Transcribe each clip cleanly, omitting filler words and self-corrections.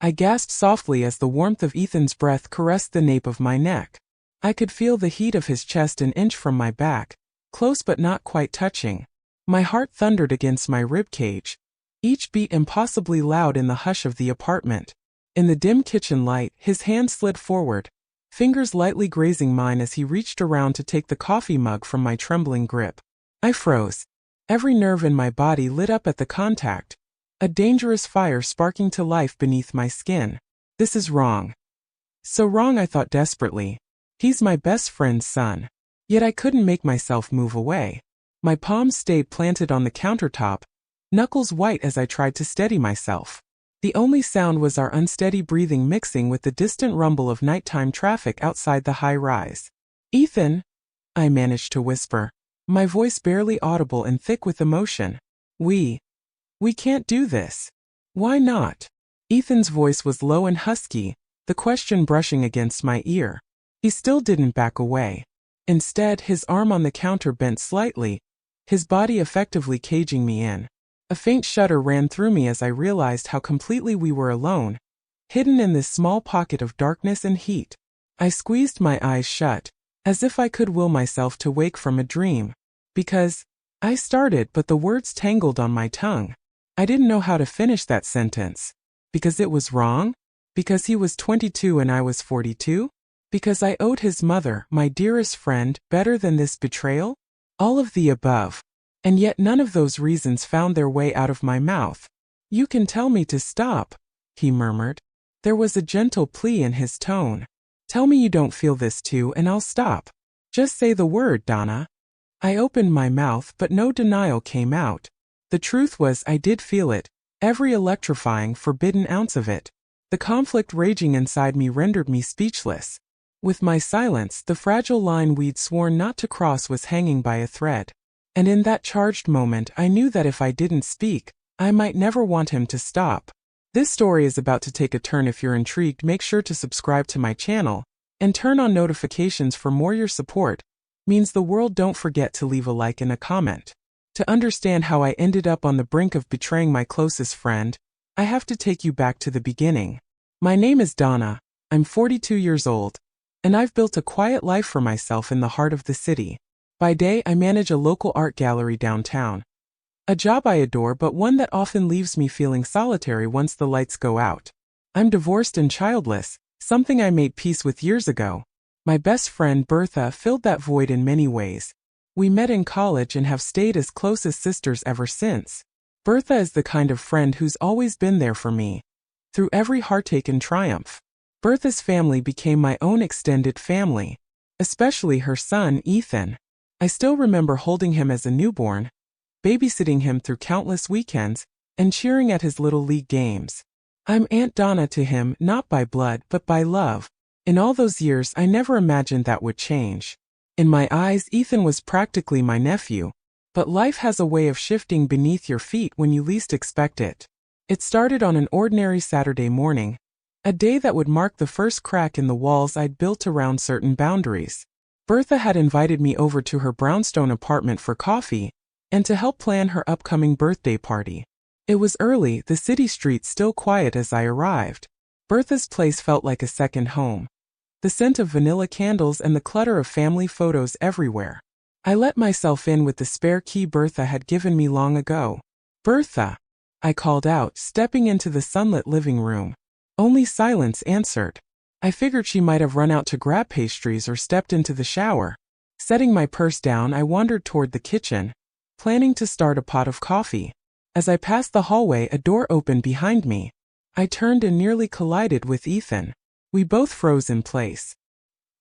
I gasped softly as the warmth of Ethan's breath caressed the nape of my neck. I could feel the heat of his chest an inch from my back, close but not quite touching. My heart thundered against my ribcage, each beat impossibly loud in the hush of the apartment. In the dim kitchen light, his hand slid forward, fingers lightly grazing mine as he reached around to take the coffee mug from my trembling grip. I froze. Every nerve in my body lit up at the contact, a dangerous fire sparking to life beneath my skin. This is wrong. So wrong, I thought desperately. He's my best friend's son. Yet I couldn't make myself move away. My palms stayed planted on the countertop, knuckles white as I tried to steady myself. The only sound was our unsteady breathing mixing with the distant rumble of nighttime traffic outside the high-rise. "Ethan," I managed to whisper, my voice barely audible and thick with emotion. We can't do this." "Why not?" Ethan's voice was low and husky, the question brushing against my ear. He still didn't back away. Instead, his arm on the counter bent slightly, his body effectively caging me in. A faint shudder ran through me as I realized how completely we were alone, hidden in this small pocket of darkness and heat. I squeezed my eyes shut, as if I could will myself to wake from a dream. "Because," I started, but the words tangled on my tongue. I didn't know how to finish that sentence. Because it was wrong? Because he was 22 and I was 42? Because I owed his mother, my dearest friend, better than this betrayal? All of the above. And yet none of those reasons found their way out of my mouth. "You can tell me to stop," he murmured. There was a gentle plea in his tone. "Tell me you don't feel this too and I'll stop. Just say the word, Donna." I opened my mouth but no denial came out. The truth was I did feel it, every electrifying, forbidden ounce of it. The conflict raging inside me rendered me speechless. With my silence, the fragile line we'd sworn not to cross was hanging by a thread. And in that charged moment, I knew that if I didn't speak, I might never want him to stop. This story is about to take a turn. If you're intrigued, make sure to subscribe to my channel and turn on notifications for more. Your support means the world. Don't forget to leave a like and a comment. To understand how I ended up on the brink of betraying my closest friend, I have to take you back to the beginning. My name is Donna, I'm 42 years old, and I've built a quiet life for myself in the heart of the city. By day, I manage a local art gallery downtown. A job I adore, but one that often leaves me feeling solitary once the lights go out. I'm divorced and childless, something I made peace with years ago. My best friend Bertha filled that void in many ways. We met in college and have stayed as close as sisters ever since. Bertha is the kind of friend who's always been there for me, through every heartache and triumph. Bertha's family became my own extended family, especially her son, Ethan. I still remember holding him as a newborn, babysitting him through countless weekends, and cheering at his little league games. I'm Aunt Donna to him, not by blood but by love. In all those years, I never imagined that would change. In my eyes, Ethan was practically my nephew. But life has a way of shifting beneath your feet when you least expect it. It started on an ordinary Saturday morning, a day that would mark the first crack in the walls I'd built around certain boundaries. Bertha had invited me over to her brownstone apartment for coffee and to help plan her upcoming birthday party. It was early, the city streets still quiet as I arrived. Bertha's place felt like a second home. The scent of vanilla candles and the clutter of family photos everywhere. I let myself in with the spare key Bertha had given me long ago. "Bertha," I called out, stepping into the sunlit living room. Only silence answered. I figured she might have run out to grab pastries or stepped into the shower. Setting my purse down, I wandered toward the kitchen, planning to start a pot of coffee. As I passed the hallway, a door opened behind me. I turned and nearly collided with Ethan. We both froze in place.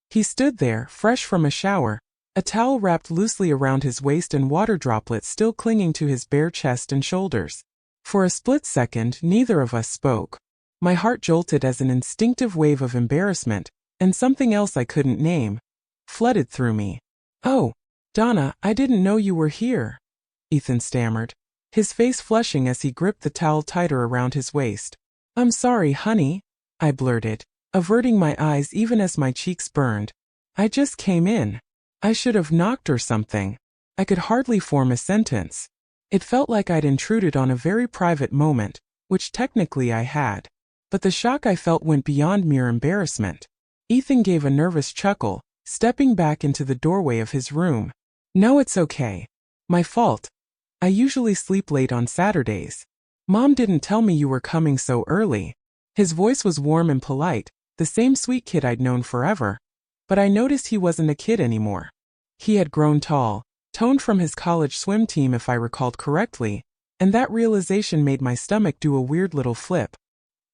He stood there, fresh from a shower, a towel wrapped loosely around his waist and water droplets still clinging to his bare chest and shoulders. For a split second, neither of us spoke. My heart jolted as an instinctive wave of embarrassment, and something else I couldn't name, flooded through me. "Oh, Donna, I didn't know you were here," Ethan stammered, his face flushing as he gripped the towel tighter around his waist. "I'm sorry, honey," I blurted, averting my eyes even as my cheeks burned. "I just came in. I should have knocked or something." I could hardly form a sentence. It felt like I'd intruded on a very private moment, which technically I had. But the shock I felt went beyond mere embarrassment. Ethan gave a nervous chuckle, stepping back into the doorway of his room. No, it's okay. My fault. I usually sleep late on Saturdays. Mom didn't tell me you were coming so early. His voice was warm and polite, the same sweet kid I'd known forever. But I noticed he wasn't a kid anymore. He had grown tall, toned from his college swim team if I recalled correctly, and that realization made my stomach do a weird little flip.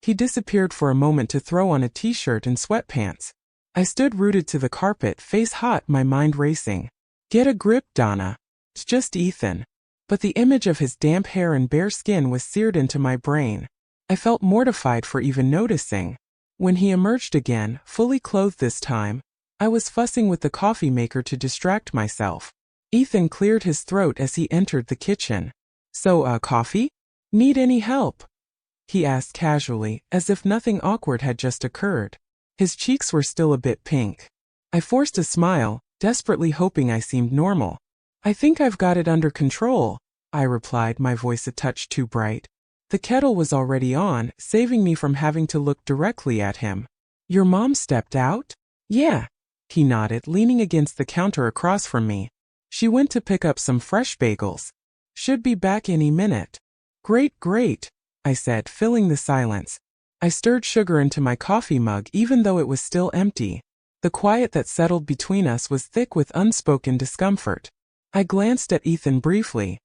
He disappeared for a moment to throw on a t-shirt and sweatpants. I stood rooted to the carpet, face hot, my mind racing. Get a grip, Donna. It's just Ethan. But the image of his damp hair and bare skin was seared into my brain. I felt mortified for even noticing. When he emerged again, fully clothed this time, I was fussing with the coffee maker to distract myself. Ethan cleared his throat as he entered the kitchen. So, coffee? Need any help? He asked casually, as if nothing awkward had just occurred. His cheeks were still a bit pink. I forced a smile, desperately hoping I seemed normal. I think I've got it under control, I replied, my voice a touch too bright. The kettle was already on, saving me from having to look directly at him. Your mom stepped out? Yeah. He nodded, leaning against the counter across from me. She went to pick up some fresh bagels. Should be back any minute. Great, I said, filling the silence. I stirred sugar into my coffee mug even though it was still empty. The quiet that settled between us was thick with unspoken discomfort. I glanced at Ethan briefly.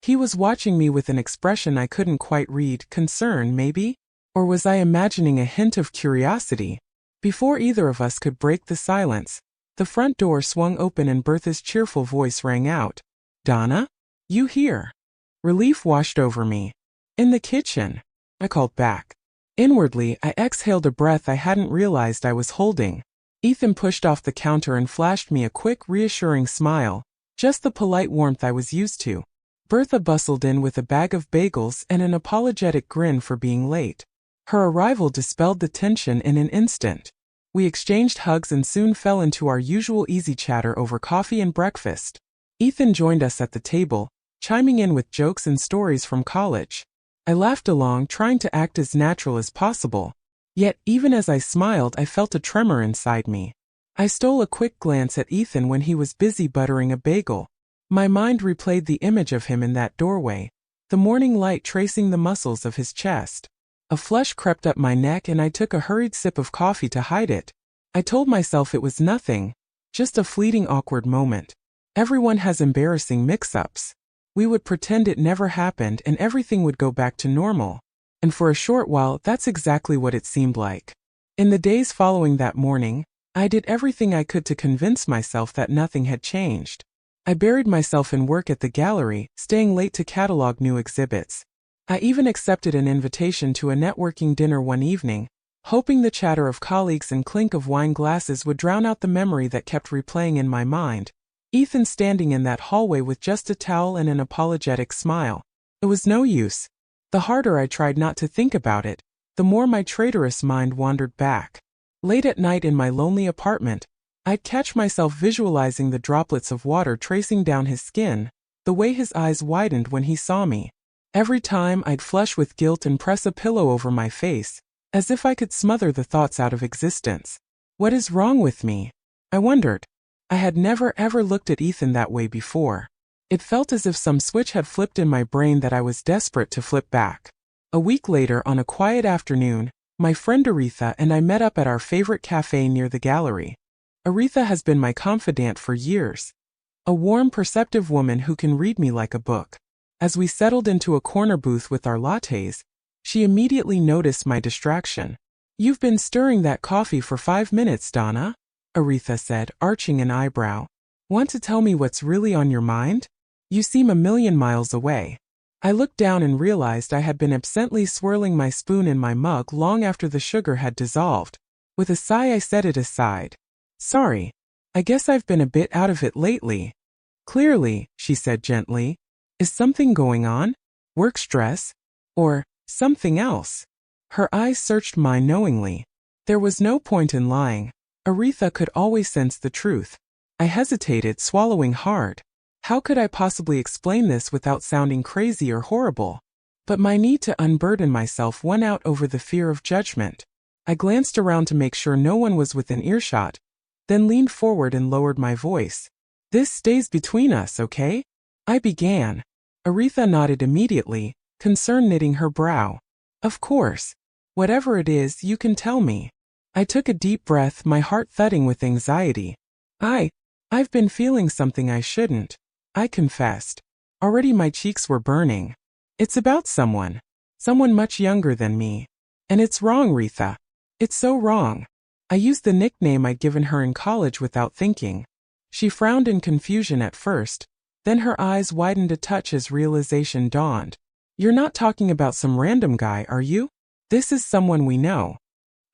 He was watching me with an expression I couldn't quite read, concern maybe? Or was I imagining a hint of curiosity? Before either of us could break the silence, the front door swung open and Bertha's cheerful voice rang out. Donna? You here? Relief washed over me. In the kitchen, I called back. Inwardly, I exhaled a breath I hadn't realized I was holding. Ethan pushed off the counter and flashed me a quick, reassuring smile, just the polite warmth I was used to. Bertha bustled in with a bag of bagels and an apologetic grin for being late. Her arrival dispelled the tension in an instant. We exchanged hugs and soon fell into our usual easy chatter over coffee and breakfast. Ethan joined us at the table, chiming in with jokes and stories from college. I laughed along, trying to act as natural as possible. Yet, even as I smiled, I felt a tremor inside me. I stole a quick glance at Ethan when he was busy buttering a bagel. My mind replayed the image of him in that doorway, the morning light tracing the muscles of his chest. A flush crept up my neck and I took a hurried sip of coffee to hide it. I told myself it was nothing, just a fleeting awkward moment. Everyone has embarrassing mix-ups. We would pretend it never happened and everything would go back to normal. And for a short while, that's exactly what it seemed like. In the days following that morning, I did everything I could to convince myself that nothing had changed. I buried myself in work at the gallery, staying late to catalog new exhibits. I even accepted an invitation to a networking dinner one evening, hoping the chatter of colleagues and clink of wine glasses would drown out the memory that kept replaying in my mind. Ethan standing in that hallway with just a towel and an apologetic smile. It was no use. The harder I tried not to think about it, the more my traitorous mind wandered back. Late at night in my lonely apartment, I'd catch myself visualizing the droplets of water tracing down his skin, the way his eyes widened when he saw me. Every time I'd flush with guilt and press a pillow over my face, as if I could smother the thoughts out of existence. What is wrong with me? I wondered. I had never ever looked at Ethan that way before. It felt as if some switch had flipped in my brain that I was desperate to flip back. A week later, on a quiet afternoon, my friend Aretha and I met up at our favorite cafe near the gallery. Aretha has been my confidant for years. A warm, perceptive woman who can read me like a book. As we settled into a corner booth with our lattes, she immediately noticed my distraction. You've been stirring that coffee for 5 minutes, Donna, Aretha said, arching an eyebrow. Want to tell me what's really on your mind? You seem a million miles away. I looked down and realized I had been absently swirling my spoon in my mug long after the sugar had dissolved. With a sigh I set it aside. Sorry. I guess I've been a bit out of it lately. Clearly, she said gently. Is something going on? Work stress? Or something else? Her eyes searched mine knowingly. There was no point in lying. Aretha could always sense the truth. I hesitated, swallowing hard. How could I possibly explain this without sounding crazy or horrible? but my need to unburden myself won out over the fear of judgment. I glanced around to make sure no one was within earshot, then leaned forward and lowered my voice. "This stays between us, okay?" I began. Aretha nodded immediately, concern knitting her brow. "Of course. Whatever it is, you can tell me." I took a deep breath, my heart thudding with anxiety. I've been feeling something I shouldn't," I confessed. Already my cheeks were burning. "It's about someone much younger than me. And it's wrong, Retha. It's so wrong." I used the nickname I'd given her in college without thinking. She frowned in confusion at first, then her eyes widened a touch as realization dawned. "You're not talking about some random guy, are you? This is someone we know."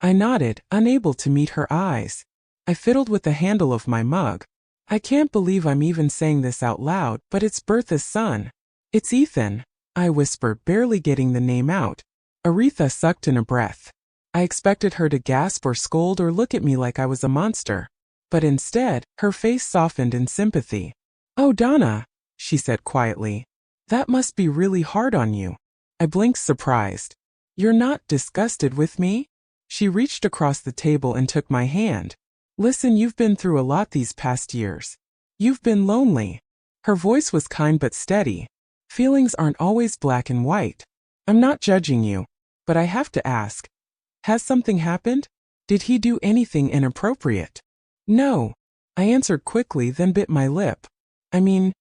I nodded, unable to meet her eyes. I fiddled with the handle of my mug. "I can't believe I'm even saying this out loud, but it's Bertha's son. It's Ethan," I whispered, barely getting the name out. Aretha sucked in a breath. I expected her to gasp or scold or look at me like I was a monster. But instead, her face softened in sympathy. "Oh, Donna," she said quietly. "That must be really hard on you." I blinked, surprised. "You're not disgusted with me?" She reached across the table and took my hand. "Listen, you've been through a lot these past years. You've been lonely." Her voice was kind but steady. "Feelings aren't always black and white. I'm not judging you, but I have to ask. Has something happened? Did he do anything inappropriate?" "No," I answered quickly, then bit my lip. "I mean,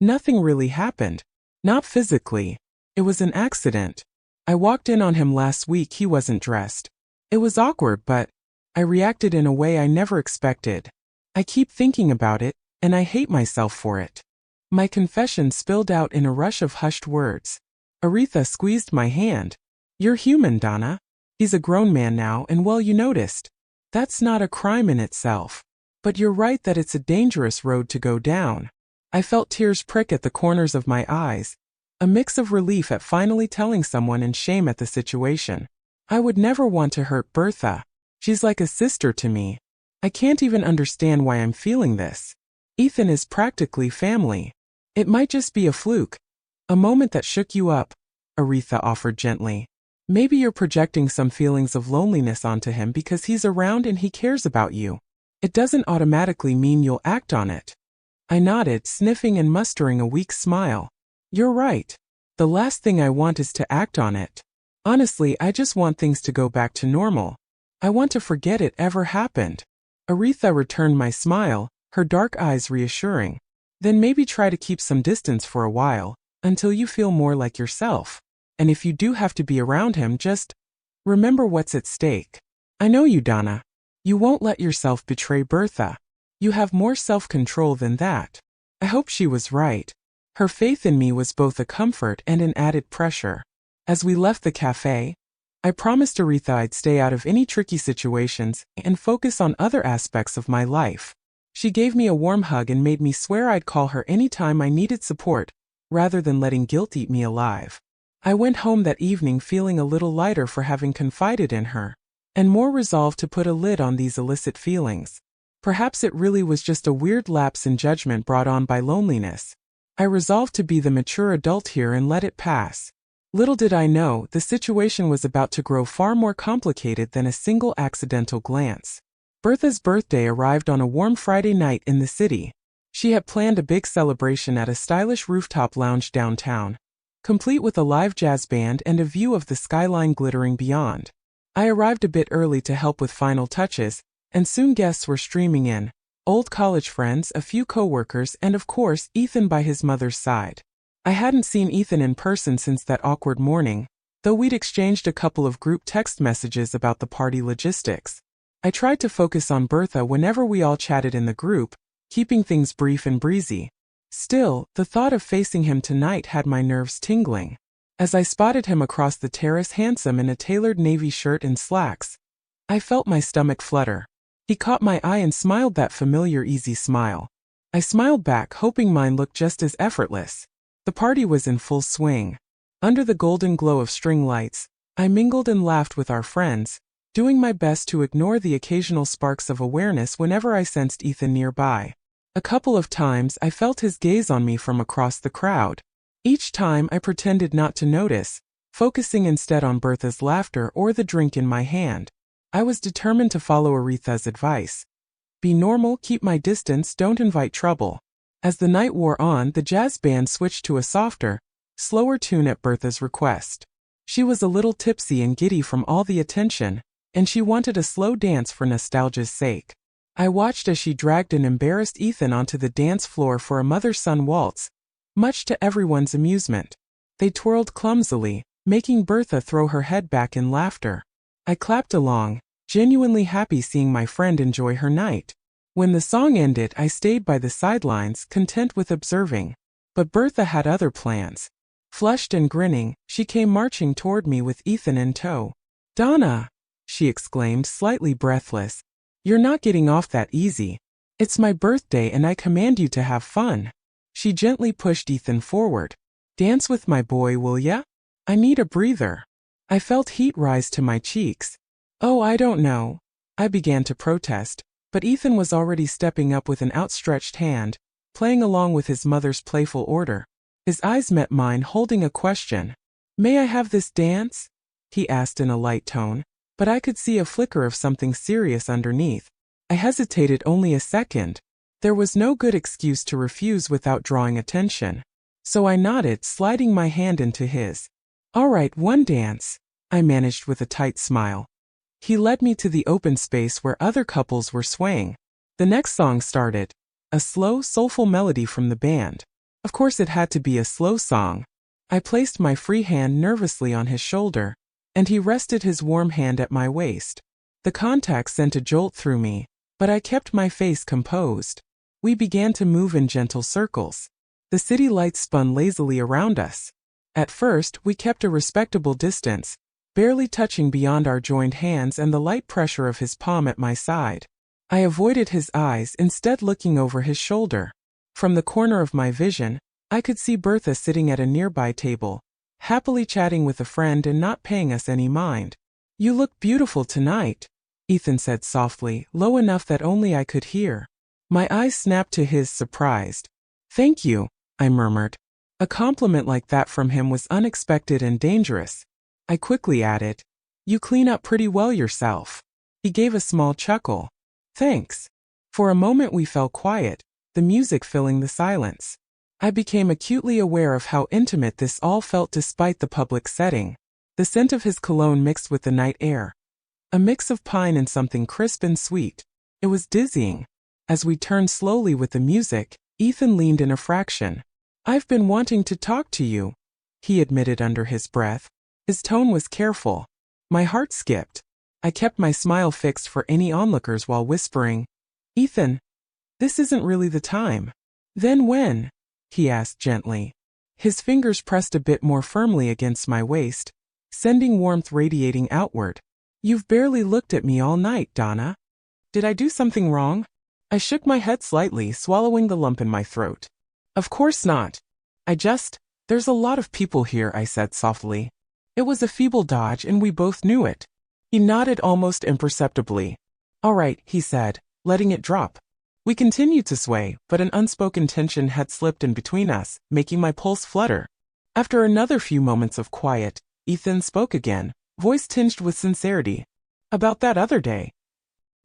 nothing really happened. Not physically. It was an accident. I walked in on him last week. He wasn't dressed. It was awkward, but I reacted in a way I never expected. I keep thinking about it, and I hate myself for it." My confession spilled out in a rush of hushed words. Aretha squeezed my hand. "You're human, Donna. He's a grown man now, and well, you noticed. That's not a crime in itself. But you're right that it's a dangerous road to go down." I felt tears prick at the corners of my eyes, a mix of relief at finally telling someone and shame at the situation. I would never want to hurt Bertha. She's like a sister to me. I can't even understand why I'm feeling this. Ethan is practically family. It might just be a fluke. A moment that shook you up, Aretha offered gently. Maybe you're projecting some feelings of loneliness onto him because he's around and he cares about you. It doesn't automatically mean you'll act on it. I nodded, sniffing and mustering a weak smile. "You're right. The last thing I want is to act on it. Honestly, I just want things to go back to normal. I want to forget it ever happened." Aretha returned my smile, her dark eyes reassuring. "Then maybe try to keep some distance for a while, until you feel more like yourself. And if you do have to be around him, just remember what's at stake. I know you, Donna. You won't let yourself betray Bertha. You have more self-control than that." I hope she was right. Her faith in me was both a comfort and an added pressure. As we left the cafe, I promised Aretha I'd stay out of any tricky situations and focus on other aspects of my life. She gave me a warm hug and made me swear I'd call her anytime I needed support, rather than letting guilt eat me alive. I went home that evening feeling a little lighter for having confided in her, and more resolved to put a lid on these illicit feelings. Perhaps it really was just a weird lapse in judgment brought on by loneliness. I resolved to be the mature adult here and let it pass. Little did I know, the situation was about to grow far more complicated than a single accidental glance. Bertha's birthday arrived on a warm Friday night in the city. She had planned a big celebration at a stylish rooftop lounge downtown, complete with a live jazz band and a view of the skyline glittering beyond. I arrived a bit early to help with final touches, and soon guests were streaming in. Old college friends, a few coworkers, and of course, Ethan by his mother's side. I hadn't seen Ethan in person since that awkward morning, though we'd exchanged a couple of group text messages about the party logistics. I tried to focus on Bertha whenever we all chatted in the group, keeping things brief and breezy. Still, the thought of facing him tonight had my nerves tingling. As I spotted him across the terrace, handsome in a tailored navy shirt and slacks, I felt my stomach flutter. He caught my eye and smiled that familiar easy smile. I smiled back, hoping mine looked just as effortless. The party was in full swing. Under the golden glow of string lights, I mingled and laughed with our friends, doing my best to ignore the occasional sparks of awareness whenever I sensed Ethan nearby. A couple of times I felt his gaze on me from across the crowd. Each time I pretended not to notice, focusing instead on Bertha's laughter or the drink in my hand. I was determined to follow Aretha's advice. Be normal, keep my distance, don't invite trouble. As the night wore on, the jazz band switched to a softer, slower tune at Bertha's request. She was a little tipsy and giddy from all the attention, and she wanted a slow dance for nostalgia's sake. I watched as she dragged an embarrassed Ethan onto the dance floor for a mother-son waltz, much to everyone's amusement. They twirled clumsily, making Bertha throw her head back in laughter. I clapped along, genuinely happy seeing my friend enjoy her night. When the song ended, I stayed by the sidelines, content with observing. But Bertha had other plans. Flushed and grinning, she came marching toward me with Ethan in tow. "Donna!" she exclaimed, slightly breathless. "You're not getting off that easy. It's my birthday and I command you to have fun." She gently pushed Ethan forward. "Dance with my boy, will ya? I need a breather." I felt heat rise to my cheeks. "Oh, I don't know." I began to protest, but Ethan was already stepping up with an outstretched hand, playing along with his mother's playful order. His eyes met mine, holding a question. "May I have this dance?" he asked in a light tone, but I could see a flicker of something serious underneath. I hesitated only a second. There was no good excuse to refuse without drawing attention. So I nodded, sliding my hand into his. "All right, one dance," I managed with a tight smile. He led me to the open space where other couples were swaying. The next song started, a slow, soulful melody from the band. Of course it had to be a slow song. I placed my free hand nervously on his shoulder, and he rested his warm hand at my waist. The contact sent a jolt through me, but I kept my face composed. We began to move in gentle circles. The city lights spun lazily around us. At first, we kept a respectable distance, barely touching beyond our joined hands and the light pressure of his palm at my side. I avoided his eyes, instead looking over his shoulder. From the corner of my vision, I could see Bertha sitting at a nearby table, happily chatting with a friend and not paying us any mind. "You look beautiful tonight," Ethan said softly, low enough that only I could hear. My eyes snapped to his, surprised. "Thank you," I murmured. A compliment like that from him was unexpected and dangerous. I quickly added, "You clean up pretty well yourself." He gave a small chuckle. "Thanks." For a moment we fell quiet, the music filling the silence. I became acutely aware of how intimate this all felt despite the public setting. The scent of his cologne mixed with the night air. A mix of pine and something crisp and sweet. It was dizzying. As we turned slowly with the music, Ethan leaned in a fraction. "I've been wanting to talk to you," he admitted under his breath. His tone was careful. My heart skipped. I kept my smile fixed for any onlookers while whispering, "Ethan, this isn't really the time." "Then when?" he asked gently. His fingers pressed a bit more firmly against my waist, sending warmth radiating outward. "You've barely looked at me all night, Donna. Did I do something wrong?" I shook my head slightly, swallowing the lump in my throat. "Of course not. There's a lot of people here," I said softly. It was a feeble dodge and we both knew it. He nodded almost imperceptibly. "All right," he said, letting it drop. We continued to sway, but an unspoken tension had slipped in between us, making my pulse flutter. After another few moments of quiet, Ethan spoke again, voice tinged with sincerity. "About that other day."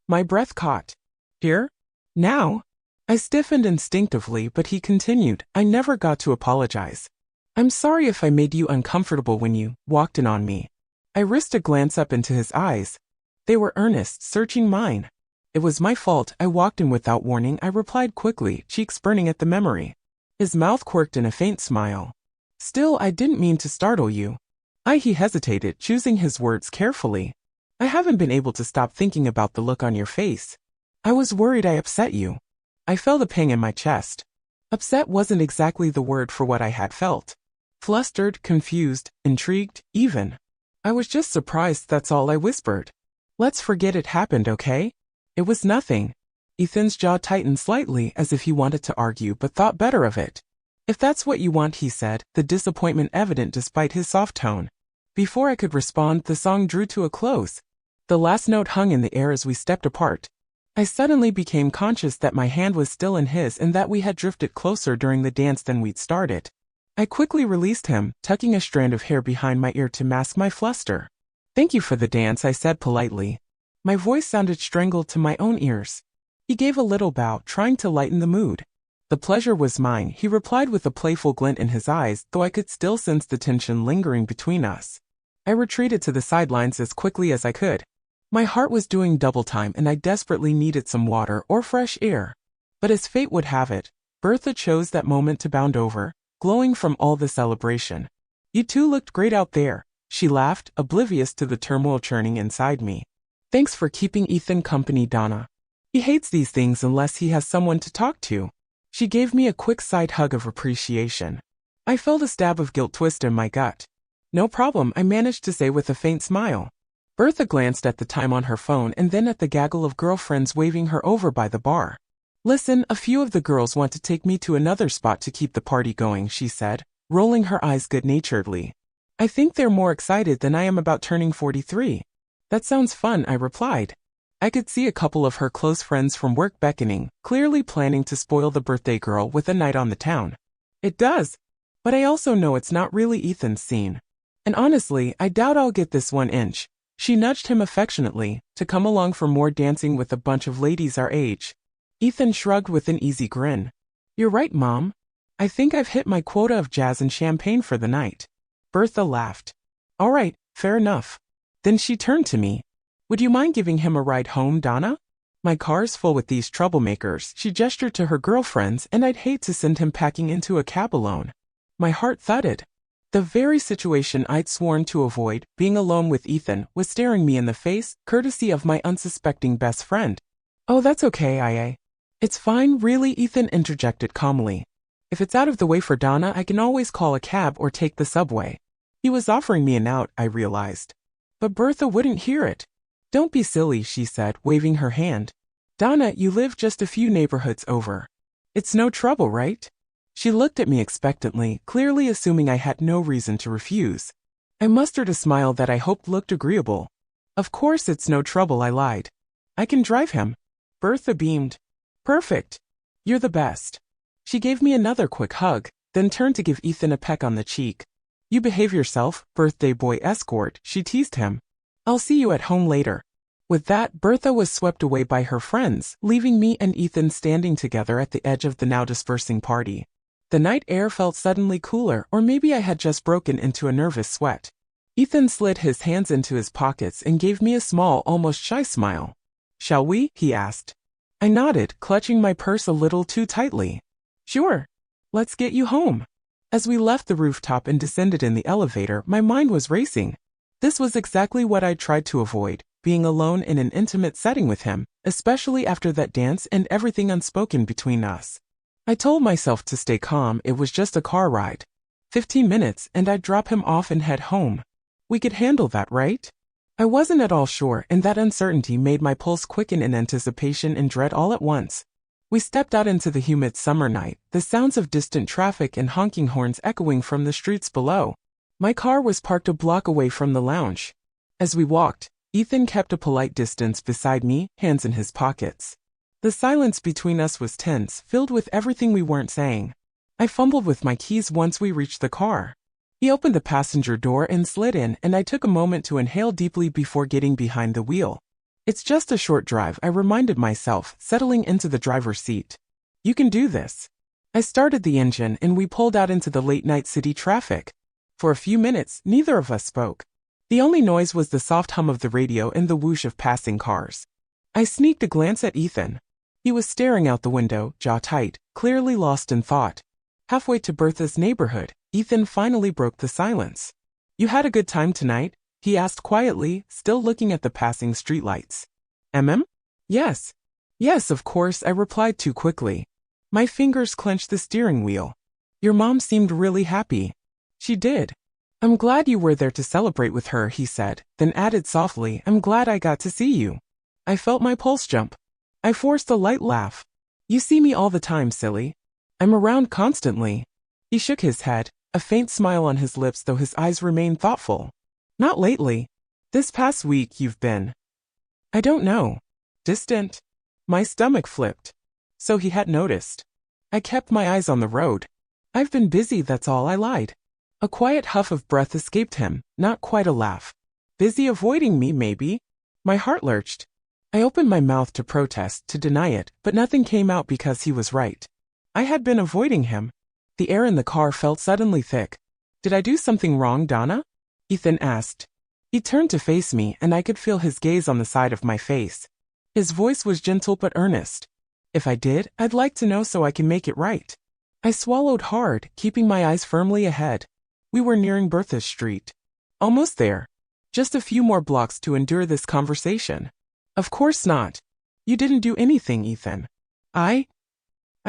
My breath caught. "Here? Now?" I stiffened instinctively, but he continued, "I never got to apologize. I'm sorry if I made you uncomfortable when you walked in on me." I risked a glance up into his eyes. They were earnest, searching mine. "It was my fault. I walked in without warning," I replied quickly, cheeks burning at the memory. His mouth quirked in a faint smile. "Still, I didn't mean to startle you." He hesitated, choosing his words carefully. "I haven't been able to stop thinking about the look on your face. I was worried I upset you." I felt a pang in my chest. Upset wasn't exactly the word for what I had felt. Flustered, confused, intrigued, even. "I was just surprised, that's all," I whispered. "Let's forget it happened, okay? It was nothing." Ethan's jaw tightened slightly as if he wanted to argue but thought better of it. "If that's what you want," he said, the disappointment evident despite his soft tone. Before I could respond, the song drew to a close. The last note hung in the air as we stepped apart. I suddenly became conscious that my hand was still in his and that we had drifted closer during the dance than we'd started. I quickly released him, tucking a strand of hair behind my ear to mask my fluster. "Thank you for the dance," I said politely. My voice sounded strangled to my own ears. He gave a little bow, trying to lighten the mood. "The pleasure was mine," he replied with a playful glint in his eyes, though I could still sense the tension lingering between us. I retreated to the sidelines as quickly as I could. My heart was doing double time and I desperately needed some water or fresh air. But as fate would have it, Bertha chose that moment to bound over, glowing from all the celebration. "You two looked great out there," she laughed, oblivious to the turmoil churning inside me. "Thanks for keeping Ethan company, Donna. He hates these things unless he has someone to talk to." She gave me a quick side hug of appreciation. I felt a stab of guilt twist in my gut. "No problem," I managed to say with a faint smile. Bertha glanced at the time on her phone and then at the gaggle of girlfriends waving her over by the bar. "Listen, a few of the girls want to take me to another spot to keep the party going," she said, rolling her eyes good-naturedly. "I think they're more excited than I am about turning 43. "That sounds fun," I replied. I could see a couple of her close friends from work beckoning, clearly planning to spoil the birthday girl with a night on the town. "It does. But I also know it's not really Ethan's scene. And honestly, I doubt I'll get this 1 inch. She nudged him affectionately, to come along for more dancing with a bunch of ladies our age. Ethan shrugged with an easy grin. "You're right, Mom. I think I've hit my quota of jazz and champagne for the night." Bertha laughed. "All right, fair enough." Then she turned to me. "Would you mind giving him a ride home, Donna? My car's full with these troublemakers." She gestured to her girlfriends, and I'd hate to send him packing into a cab alone. My heart thudded. The very situation I'd sworn to avoid, being alone with Ethan, was staring me in the face, courtesy of my unsuspecting best friend. "Oh, that's okay, It's fine, really," Ethan interjected calmly. "If it's out of the way for Donna, I can always call a cab or take the subway." He was offering me an out, I realized. But Bertha wouldn't hear it. "Don't be silly," she said, waving her hand. "Donna, you live just a few neighborhoods over. It's no trouble, right?" She looked at me expectantly, clearly assuming I had no reason to refuse. I mustered a smile that I hoped looked agreeable. "Of course it's no trouble," I lied. "I can drive him." Bertha beamed. "Perfect. You're the best." She gave me another quick hug, then turned to give Ethan a peck on the cheek. "You behave yourself, birthday boy escort," she teased him. "I'll see you at home later." With that, Bertha was swept away by her friends, leaving me and Ethan standing together at the edge of the now dispersing party. The night air felt suddenly cooler, or maybe I had just broken into a nervous sweat. Ethan slid his hands into his pockets and gave me a small, almost shy smile. "Shall we?" he asked. I nodded, clutching my purse a little too tightly. "Sure. Let's get you home." As we left the rooftop and descended in the elevator, my mind was racing. This was exactly what I'd tried to avoid, being alone in an intimate setting with him, especially after that dance and everything unspoken between us. I told myself to stay calm, it was just a car ride. 15 minutes, and I'd drop him off and head home. We could handle that, right? I wasn't at all sure, and that uncertainty made my pulse quicken in anticipation and dread all at once. We stepped out into the humid summer night, the sounds of distant traffic and honking horns echoing from the streets below. My car was parked a block away from the lounge. As we walked, Ethan kept a polite distance beside me, hands in his pockets. The silence between us was tense, filled with everything we weren't saying. I fumbled with my keys once we reached the car. He opened the passenger door and slid in, and I took a moment to inhale deeply before getting behind the wheel. "It's just a short drive," I reminded myself, settling into the driver's seat. "You can do this." I started the engine and we pulled out into the late-night city traffic. For a few minutes, neither of us spoke. The only noise was the soft hum of the radio and the whoosh of passing cars. I sneaked a glance at Ethan. He was staring out the window, jaw tight, clearly lost in thought. Halfway to Bertha's neighborhood, Ethan finally broke the silence. "You had a good time tonight?" he asked quietly, still looking at the passing streetlights. Yes. Yes, of course," I replied too quickly. My fingers clenched the steering wheel. "Your mom seemed really happy." "She did." "I'm glad you were there to celebrate with her," he said, then added softly, "I'm glad I got to see you." I felt my pulse jump. I forced a light laugh. "You see me all the time, silly. I'm around constantly." He shook his head, a faint smile on his lips though his eyes remained thoughtful. "Not lately. This past week you've been, I don't know, distant." My stomach flipped. So he had noticed. I kept my eyes on the road. I've been busy, that's all, I lied. A quiet huff of breath escaped him, not quite a laugh. Busy avoiding me, maybe? My heart lurched. I opened my mouth to protest, to deny it, but nothing came out because he was right. I had been avoiding him. The air in the car felt suddenly thick. Did I do something wrong, Donna? Ethan asked. He turned to face me, and I could feel his gaze on the side of my face. His voice was gentle but earnest. If I did, I'd like to know so I can make it right. I swallowed hard, keeping my eyes firmly ahead. We were nearing Bertha Street. Almost there. Just a few more blocks to endure this conversation. Of course not. You didn't do anything, Ethan. I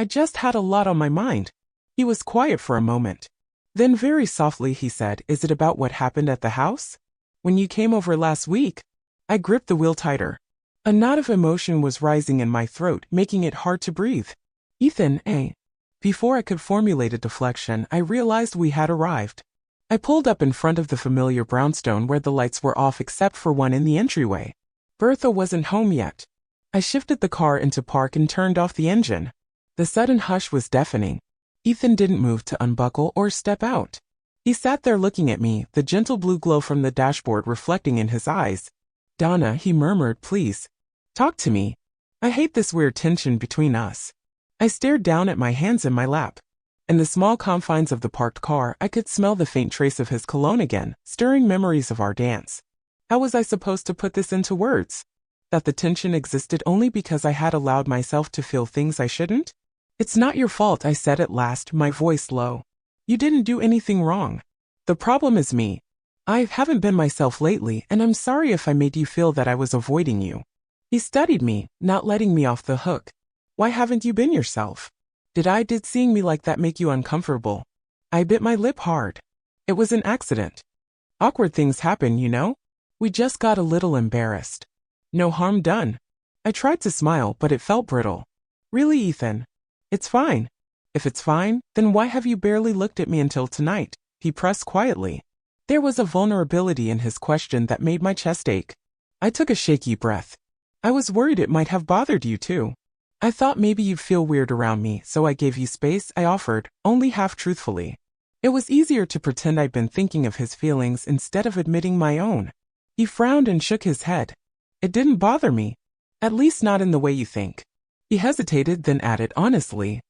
just had a lot on my mind. He was quiet for a moment. Then very softly he said, Is it about what happened at the house? When you came over last week? I gripped the wheel tighter. A knot of emotion was rising in my throat, making it hard to breathe. Ethan, Before I could formulate a deflection, I realized we had arrived. I pulled up in front of the familiar brownstone where the lights were off except for one in the entryway. Bertha wasn't home yet. I shifted the car into park and turned off the engine. The sudden hush was deafening. Ethan didn't move to unbuckle or step out. He sat there looking at me, the gentle blue glow from the dashboard reflecting in his eyes. Donna, he murmured, please. Talk to me. I hate this weird tension between us. I stared down at my hands in my lap. In the small confines of the parked car, I could smell the faint trace of his cologne again, stirring memories of our dance. How was I supposed to put this into words? That the tension existed only because I had allowed myself to feel things I shouldn't? It's not your fault, I said at last, my voice low. You didn't do anything wrong. The problem is me. I haven't been myself lately, and I'm sorry if I made you feel that I was avoiding you. He studied me, not letting me off the hook. Why haven't you been yourself? Did seeing me like that make you uncomfortable? I bit my lip hard. It was an accident. Awkward things happen, you know? We just got a little embarrassed. No harm done. I tried to smile, but it felt brittle. Really, Ethan? It's fine. If it's fine, then why have you barely looked at me until tonight? He pressed quietly. There was a vulnerability in his question that made my chest ache. I took a shaky breath. I was worried it might have bothered you too. I thought maybe you'd feel weird around me, so I gave you space, I offered, only half truthfully. It was easier to pretend I'd been thinking of his feelings instead of admitting my own. He frowned and shook his head. It didn't bother me. At least not in the way you think. He hesitated, then added honestly.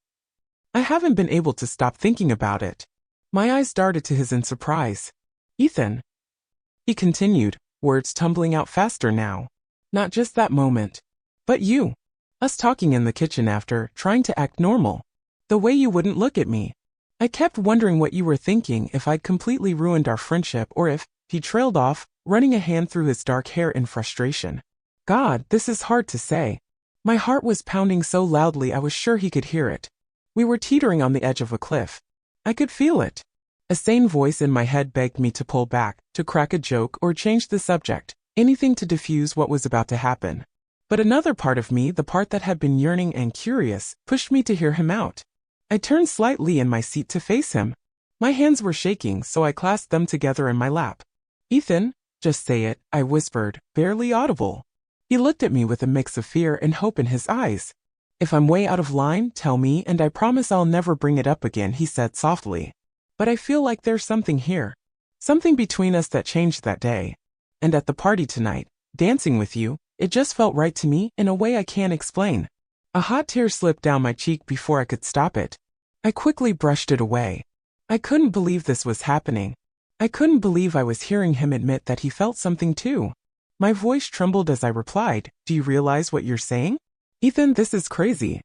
I haven't been able to stop thinking about it. My eyes darted to his in surprise. Ethan. He continued, words tumbling out faster now. Not just that moment. But you. Us talking in the kitchen after, trying to act normal. The way you wouldn't look at me. I kept wondering what you were thinking, if I'd completely ruined our friendship or if, he trailed off, running a hand through his dark hair in frustration. God, this is hard to say. My heart was pounding so loudly I was sure he could hear it. We were teetering on the edge of a cliff. I could feel it. A sane voice in my head begged me to pull back, to crack a joke or change the subject, anything to diffuse what was about to happen. But another part of me, the part that had been yearning and curious, pushed me to hear him out. I turned slightly in my seat to face him. My hands were shaking, so I clasped them together in my lap. Ethan, just say it, I whispered, barely audible. He looked at me with a mix of fear and hope in his eyes. If I'm way out of line, tell me, and I promise I'll never bring it up again, he said softly. But I feel like there's something here. Something between us that changed that day. And at the party tonight, dancing with you, it just felt right to me in a way I can't explain. A hot tear slipped down my cheek before I could stop it. I quickly brushed it away. I couldn't believe this was happening. I couldn't believe I was hearing him admit that he felt something too. My voice trembled as I replied, Do you realize what you're saying? Ethan, this is crazy.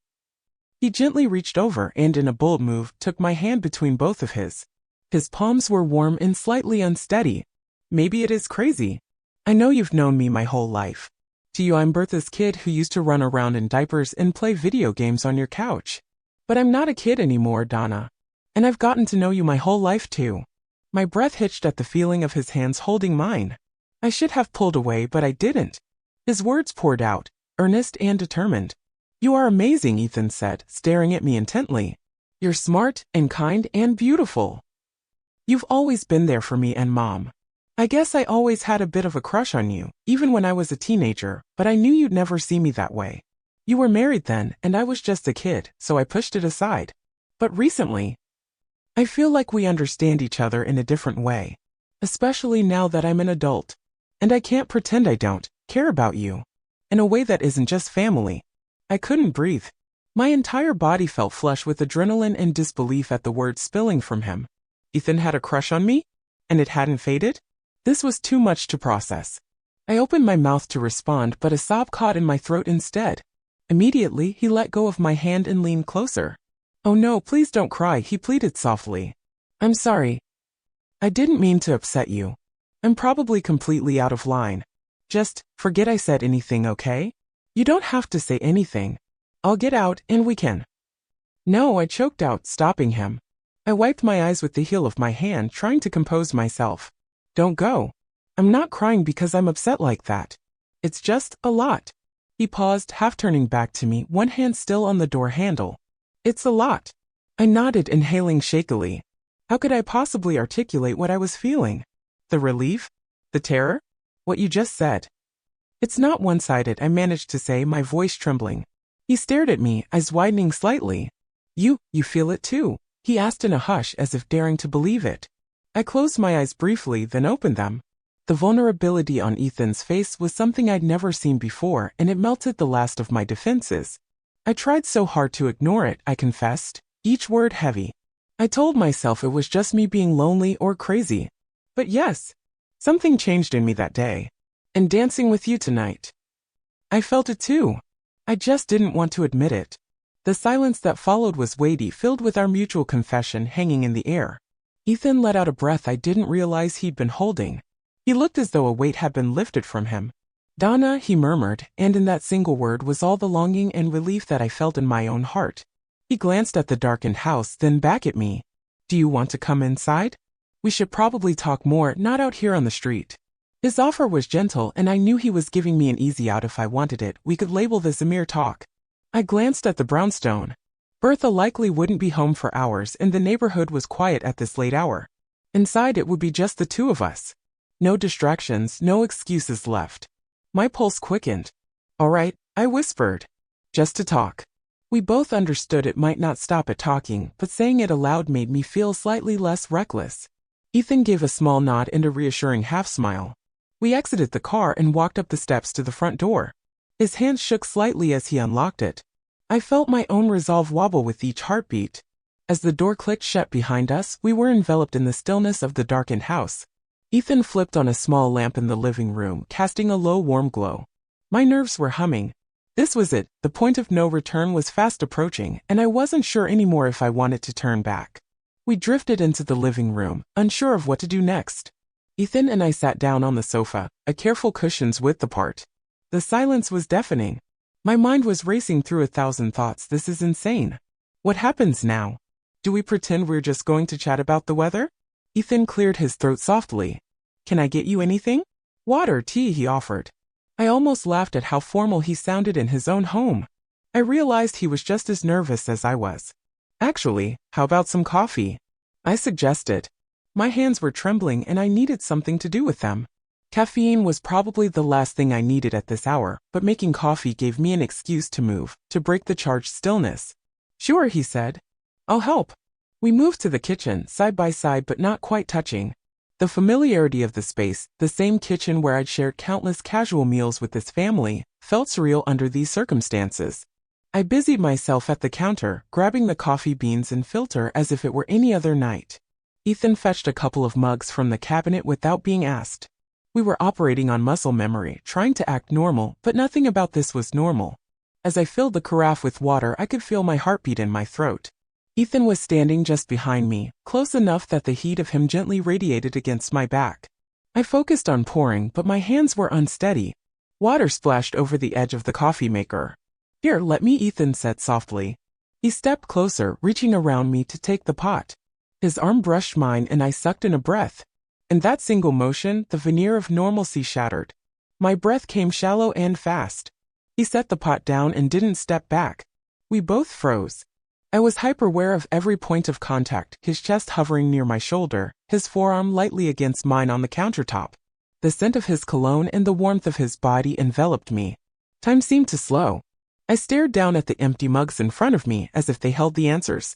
He gently reached over and in a bold move took my hand between both of his. His palms were warm and slightly unsteady. Maybe it is crazy. I know you've known me my whole life. To you I'm Bertha's kid who used to run around in diapers and play video games on your couch. But I'm not a kid anymore, Donna. And I've gotten to know you my whole life too. My breath hitched at the feeling of his hands holding mine. I should have pulled away, but I didn't. His words poured out, earnest and determined. You are amazing, Ethan said, staring at me intently. You're smart and kind and beautiful. You've always been there for me and Mom. I guess I always had a bit of a crush on you, even when I was a teenager, but I knew you'd never see me that way. You were married then, and I was just a kid, so I pushed it aside. But recently, I feel like we understand each other in a different way. Especially now that I'm an adult. And I can't pretend I don't care about you. In a way that isn't just family. I couldn't breathe. My entire body felt flush with adrenaline and disbelief at the words spilling from him. Ethan had a crush on me? And it hadn't faded? This was too much to process. I opened my mouth to respond, but a sob caught in my throat instead. Immediately, he let go of my hand and leaned closer. "Oh no, please don't cry," he pleaded softly. "I'm sorry. I didn't mean to upset you. I'm probably completely out of line. Just forget I said anything, okay? You don't have to say anything. I'll get out and we can." "No," I choked out, stopping him. I wiped my eyes with the heel of my hand, trying to compose myself. "Don't go. I'm not crying because I'm upset like that. It's just a lot." He paused, half turning back to me, one hand still on the door handle. "It's a lot." I nodded, inhaling shakily. How could I possibly articulate what I was feeling? The relief? The terror? What you just said. "It's not one-sided," I managed to say, my voice trembling. He stared at me, eyes widening slightly. You feel it too?" he asked in a hush, as if daring to believe it. I closed my eyes briefly, then opened them. The vulnerability on Ethan's face was something I'd never seen before, and it melted the last of my defenses. I tried so hard to ignore it, I confessed, each word heavy. I told myself it was just me being lonely or crazy. But yes, something changed in me that day. And dancing with you tonight. I felt it too. I just didn't want to admit it. The silence that followed was weighty, filled with our mutual confession hanging in the air. Ethan let out a breath I didn't realize he'd been holding. He looked as though a weight had been lifted from him. "Donna," he murmured, and in that single word was all the longing and relief that I felt in my own heart. He glanced at the darkened house, then back at me. "Do you want to come inside? We should probably talk more, not out here on the street." His offer was gentle, and I knew he was giving me an easy out if I wanted it. We could label this a mere talk. I glanced at the brownstone. Bertha likely wouldn't be home for hours, and the neighborhood was quiet at this late hour. Inside it would be just the two of us. No distractions, no excuses left. My pulse quickened. "All right," I whispered. "Just to talk." We both understood it might not stop at talking, but saying it aloud made me feel slightly less reckless. Ethan gave a small nod and a reassuring half-smile. We exited the car and walked up the steps to the front door. His hand shook slightly as he unlocked it. I felt my own resolve wobble with each heartbeat. As the door clicked shut behind us, we were enveloped in the stillness of the darkened house. Ethan flipped on a small lamp in the living room, casting a low, warm glow. My nerves were humming. This was it, the point of no return was fast approaching, and I wasn't sure anymore if I wanted to turn back. We drifted into the living room, unsure of what to do next. Ethan and I sat down on the sofa, a careful cushions width apart. The silence was deafening. My mind was racing through 1,000 thoughts. This is insane. What happens now? Do we pretend we're just going to chat about the weather? Ethan cleared his throat softly. "Can I get you anything?" "Water, tea," he offered. I almost laughed at how formal he sounded in his own home. I realized he was just as nervous as I was. "Actually, how about some coffee?" I suggested. My hands were trembling and I needed something to do with them. Caffeine was probably the last thing I needed at this hour, but making coffee gave me an excuse to move, to break the charged stillness. "Sure," he said. "I'll help." We moved to the kitchen, side by side but not quite touching. The familiarity of the space, the same kitchen where I'd shared countless casual meals with this family, felt surreal under these circumstances. I busied myself at the counter, grabbing the coffee beans and filter as if it were any other night. Ethan fetched a couple of mugs from the cabinet without being asked. We were operating on muscle memory, trying to act normal, but nothing about this was normal. As I filled the carafe with water, I could feel my heartbeat in my throat. Ethan was standing just behind me, close enough that the heat of him gently radiated against my back. I focused on pouring, but my hands were unsteady. Water splashed over the edge of the coffee maker. "Here, let me," Ethan said softly. He stepped closer, reaching around me to take the pot. His arm brushed mine and I sucked in a breath. In that single motion, the veneer of normalcy shattered. My breath came shallow and fast. He set the pot down and didn't step back. We both froze. I was hyper-aware of every point of contact, his chest hovering near my shoulder, his forearm lightly against mine on the countertop. The scent of his cologne and the warmth of his body enveloped me. Time seemed to slow. I stared down at the empty mugs in front of me as if they held the answers.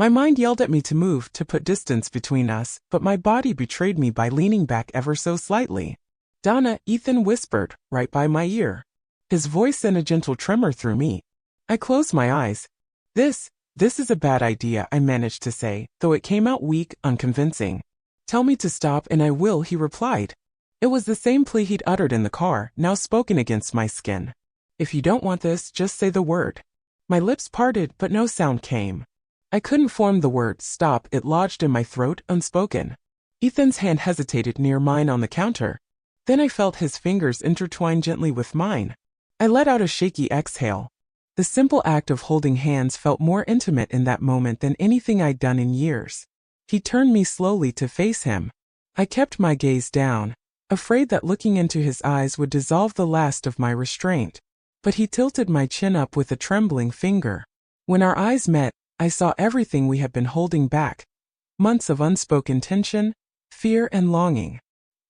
My mind yelled at me to move, to put distance between us, but my body betrayed me by leaning back ever so slightly. "Donna," Ethan whispered, right by my ear. His voice sent a gentle tremor through me. I closed my eyes. This is a bad idea," I managed to say, though it came out weak, unconvincing. "Tell me to stop and I will," he replied. It was the same plea he'd uttered in the car, now spoken against my skin. "If you don't want this, just say the word." My lips parted, but no sound came. I couldn't form the word "stop," it lodged in my throat, unspoken. Ethan's hand hesitated near mine on the counter. Then I felt his fingers intertwine gently with mine. I let out a shaky exhale. The simple act of holding hands felt more intimate in that moment than anything I'd done in years. He turned me slowly to face him. I kept my gaze down, afraid that looking into his eyes would dissolve the last of my restraint. But he tilted my chin up with a trembling finger. When our eyes met, I saw everything we had been holding back. Months of unspoken tension, fear and longing.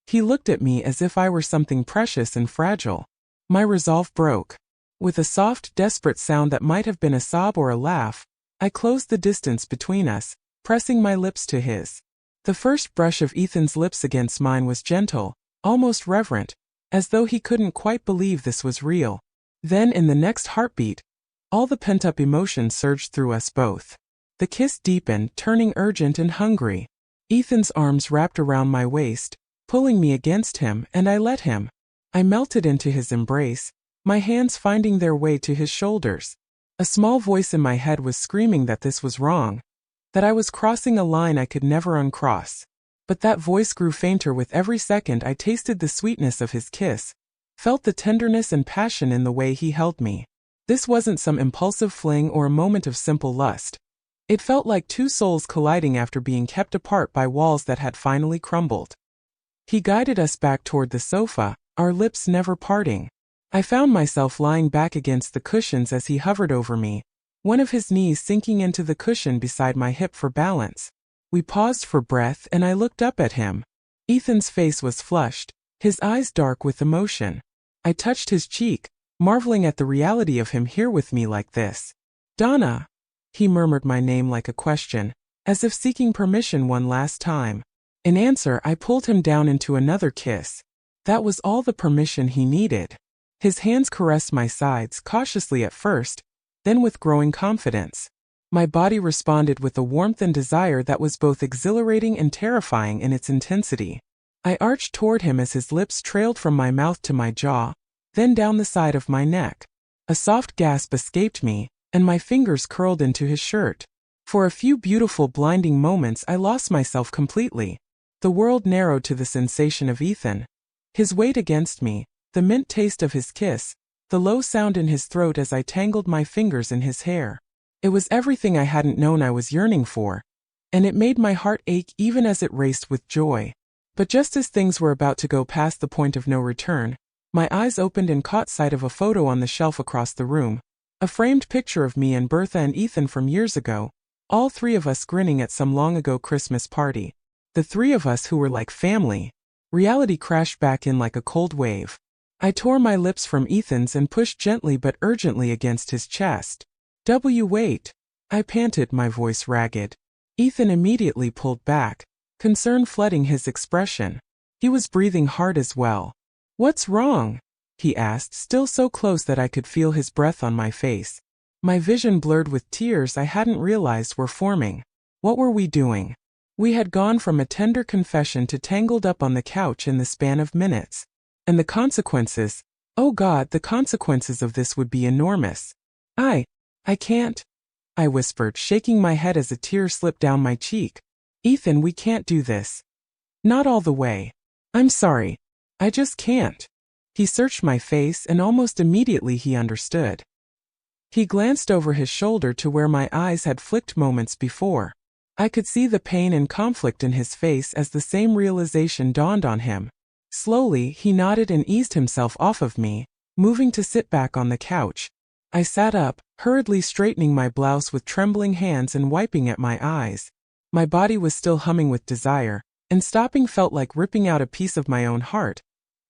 He looked at me as if I were something precious and fragile. My resolve broke. With a soft, desperate sound that might have been a sob or a laugh, I closed the distance between us, pressing my lips to his. The first brush of Ethan's lips against mine was gentle, almost reverent, as though he couldn't quite believe this was real. Then in the next heartbeat, all the pent-up emotion surged through us both. The kiss deepened, turning urgent and hungry. Ethan's arms wrapped around my waist, pulling me against him, and I let him. I melted into his embrace, my hands finding their way to his shoulders. A small voice in my head was screaming that this was wrong, that I was crossing a line I could never uncross. But that voice grew fainter with every second I tasted the sweetness of his kiss, felt the tenderness and passion in the way he held me. This wasn't some impulsive fling or a moment of simple lust. It felt like two souls colliding after being kept apart by walls that had finally crumbled. He guided us back toward the sofa, our lips never parting. I found myself lying back against the cushions as he hovered over me, one of his knees sinking into the cushion beside my hip for balance. We paused for breath and I looked up at him. Ethan's face was flushed, his eyes dark with emotion. I touched his cheek, marveling at the reality of him here with me like this. "Donna." He murmured my name like a question, as if seeking permission one last time. In answer, I pulled him down into another kiss. That was all the permission he needed. His hands caressed my sides, cautiously at first, then with growing confidence. My body responded with a warmth and desire that was both exhilarating and terrifying in its intensity. I arched toward him as his lips trailed from my mouth to my jaw, then down the side of my neck. A soft gasp escaped me, and my fingers curled into his shirt. For a few beautiful, blinding moments I lost myself completely. The world narrowed to the sensation of Ethan. His weight against me, the mint taste of his kiss, the low sound in his throat as I tangled my fingers in his hair. It was everything I hadn't known I was yearning for, and it made my heart ache even as it raced with joy. But just as things were about to go past the point of no return, my eyes opened and caught sight of a photo on the shelf across the room, a framed picture of me and Bertha and Ethan from years ago, all three of us grinning at some long-ago Christmas party. The three of us who were like family. Reality crashed back in like a cold wave. I tore my lips from Ethan's and pushed gently but urgently against his chest. Wait. I panted, my voice ragged. Ethan immediately pulled back, concern flooding his expression. He was breathing hard as well. "What's wrong?" he asked, still so close that I could feel his breath on my face. My vision blurred with tears I hadn't realized were forming. What were we doing? We had gone from a tender confession to tangled up on the couch in the span of minutes. And the consequences, oh God, the consequences of this would be enormous. I can't, I whispered, shaking my head as a tear slipped down my cheek. "Ethan, we can't do this. Not all the way. I'm sorry. I just can't." He searched my face and almost immediately he understood. He glanced over his shoulder to where my eyes had flicked moments before. I could see the pain and conflict in his face as the same realization dawned on him. Slowly, he nodded and eased himself off of me, moving to sit back on the couch. I sat up, hurriedly straightening my blouse with trembling hands and wiping at my eyes. My body was still humming with desire, and stopping felt like ripping out a piece of my own heart.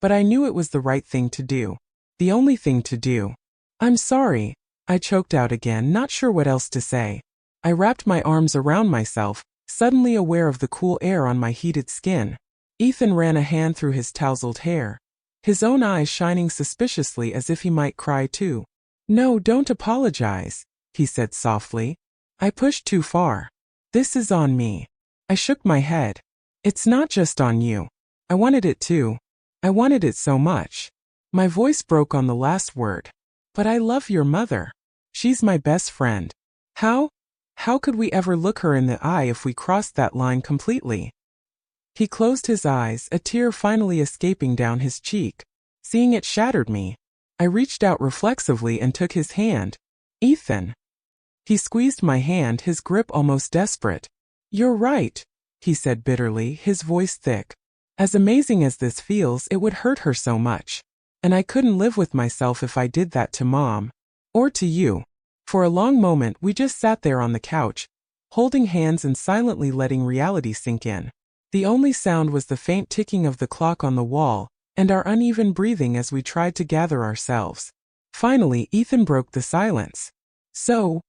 But I knew it was the right thing to do. The only thing to do. "I'm sorry," I choked out again, not sure what else to say. I wrapped my arms around myself, suddenly aware of the cool air on my heated skin. Ethan ran a hand through his tousled hair, his own eyes shining suspiciously as if he might cry too. "No, don't apologize," he said softly. "I pushed too far. This is on me." I shook my head. "It's not just on you. I wanted it too. I wanted it so much." My voice broke on the last word. "But I love your mother. She's my best friend. How could we ever look her in the eye if we crossed that line completely?" He closed his eyes, a tear finally escaping down his cheek. Seeing it shattered me. I reached out reflexively and took his hand. "Ethan." He squeezed my hand, his grip almost desperate. "You're right," he said bitterly, his voice thick. "As amazing as this feels, it would hurt her so much. And I couldn't live with myself if I did that to Mom. Or to you." For a long moment we just sat there on the couch, holding hands and silently letting reality sink in. The only sound was the faint ticking of the clock on the wall, and our uneven breathing as we tried to gather ourselves. Finally, Ethan broke the silence. "So,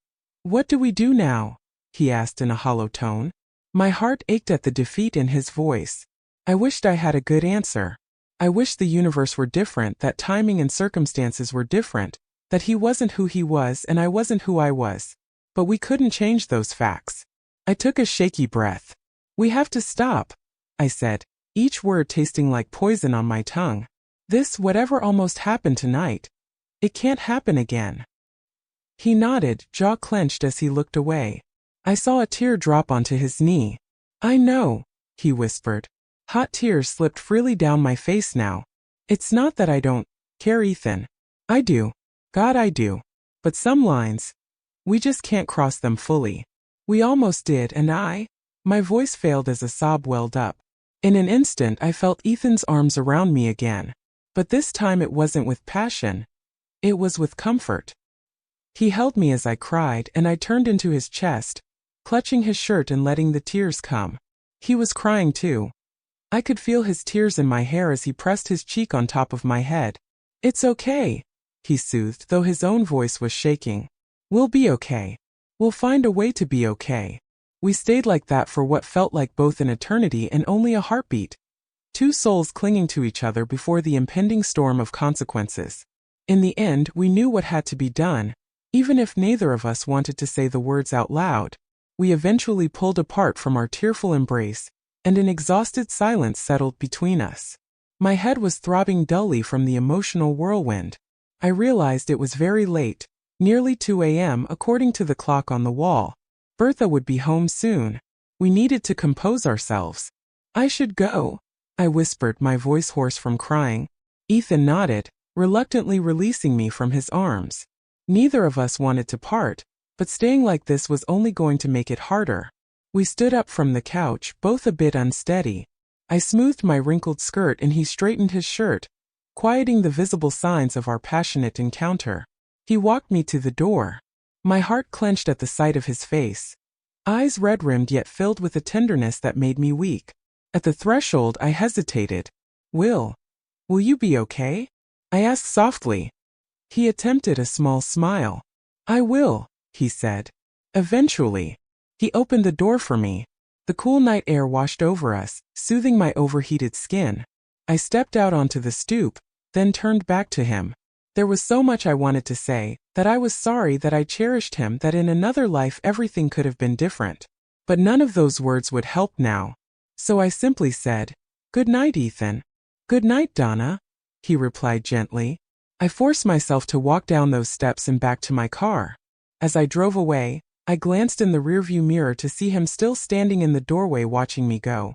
what do we do now?" he asked in a hollow tone. My heart ached at the defeat in his voice. I wished I had a good answer. I wished the universe were different, that timing and circumstances were different, that he wasn't who he was and I wasn't who I was. But we couldn't change those facts. I took a shaky breath. "We have to stop," I said, each word tasting like poison on my tongue. "This, whatever almost happened tonight, it can't happen again." He nodded, jaw clenched as he looked away. I saw a tear drop onto his knee. "I know," he whispered. Hot tears slipped freely down my face now. "It's not that I don't care, Ethan. I do. God, I do. But some lines, we just can't cross them fully. We almost did, and My voice failed as a sob welled up. In an instant I felt Ethan's arms around me again. But this time it wasn't with passion. It was with comfort. He held me as I cried, and I turned into his chest, clutching his shirt and letting the tears come. He was crying too. I could feel his tears in my hair as he pressed his cheek on top of my head. "It's okay," he soothed, though his own voice was shaking. "We'll be okay. We'll find a way to be okay." We stayed like that for what felt like both an eternity and only a heartbeat. Two souls clinging to each other before the impending storm of consequences. In the end, we knew what had to be done, even if neither of us wanted to say the words out loud. We eventually pulled apart from our tearful embrace, and an exhausted silence settled between us. My head was throbbing dully from the emotional whirlwind. I realized it was very late, nearly 2 a.m. according to the clock on the wall. Bertha would be home soon. We needed to compose ourselves. "I should go," I whispered, my voice hoarse from crying. Ethan nodded, reluctantly releasing me from his arms. Neither of us wanted to part, but staying like this was only going to make it harder. We stood up from the couch, both a bit unsteady. I smoothed my wrinkled skirt and he straightened his shirt, quieting the visible signs of our passionate encounter. He walked me to the door. My heart clenched at the sight of his face. Eyes red-rimmed yet filled with a tenderness that made me weak. At the threshold I hesitated. Will you be okay?" I asked softly. He attempted a small smile. "I will," he said. "Eventually." He opened the door for me. The cool night air washed over us, soothing my overheated skin. I stepped out onto the stoop, then turned back to him. There was so much I wanted to say, that I was sorry, that I cherished him, that in another life everything could have been different. But none of those words would help now. So I simply said, "Good night, Ethan." "Good night, Donna," he replied gently. I forced myself to walk down those steps and back to my car. As I drove away, I glanced in the rearview mirror to see him still standing in the doorway watching me go.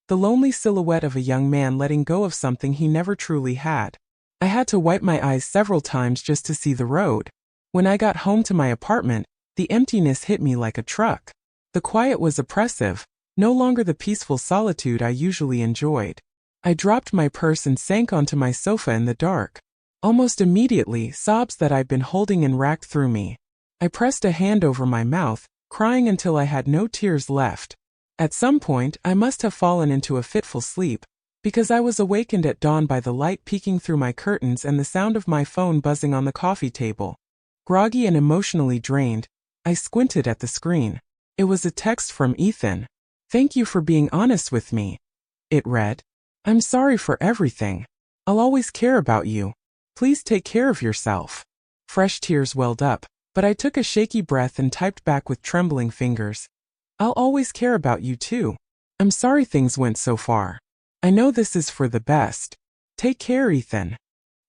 The lonely silhouette of a young man letting go of something he never truly had. I had to wipe my eyes several times just to see the road. When I got home to my apartment, the emptiness hit me like a truck. The quiet was oppressive, no longer the peaceful solitude I usually enjoyed. I dropped my purse and sank onto my sofa in the dark. Almost immediately, sobs that I'd been holding in racked through me. I pressed a hand over my mouth, crying until I had no tears left. At some point, I must have fallen into a fitful sleep, because I was awakened at dawn by the light peeking through my curtains and the sound of my phone buzzing on the coffee table. Groggy and emotionally drained, I squinted at the screen. It was a text from Ethan. "Thank you for being honest with me." It read, "I'm sorry for everything. I'll always care about you. Please take care of yourself." Fresh tears welled up, but I took a shaky breath and typed back with trembling fingers. "I'll always care about you too. I'm sorry things went so far. I know this is for the best. Take care, Ethan."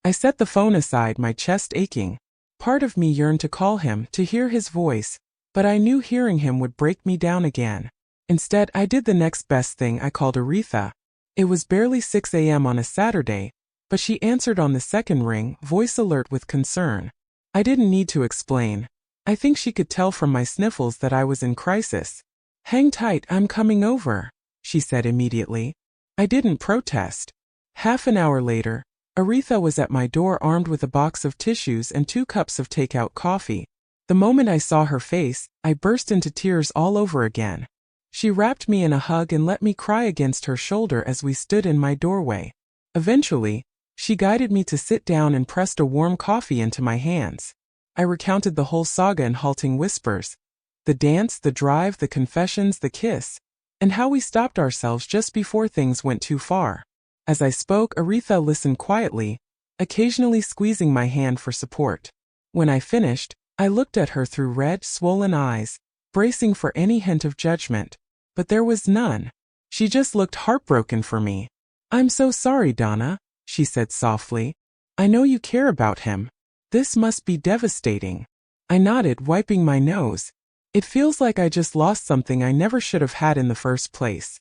I set the phone aside, my chest aching. Part of me yearned to call him, to hear his voice, but I knew hearing him would break me down again. Instead, I did the next best thing. I called Aretha. It was barely 6 a.m. on a Saturday, but she answered on the second ring, voice alert with concern. I didn't need to explain. I think she could tell from my sniffles that I was in crisis. "Hang tight, I'm coming over," she said immediately. I didn't protest. Half an hour later, Aretha was at my door armed with a box of tissues and 2 cups of takeout coffee. The moment I saw her face, I burst into tears all over again. She wrapped me in a hug and let me cry against her shoulder as we stood in my doorway. Eventually, she guided me to sit down and pressed a warm coffee into my hands. I recounted the whole saga in halting whispers. The dance, the drive, the confessions, the kiss, and how we stopped ourselves just before things went too far. As I spoke, Aretha listened quietly, occasionally squeezing my hand for support. When I finished, I looked at her through red, swollen eyes, bracing for any hint of judgment. But there was none. She just looked heartbroken for me. "I'm so sorry, Donna," she said softly. "I know you care about him. This must be devastating." I nodded, wiping my nose. "It feels like I just lost something I never should have had in the first place,"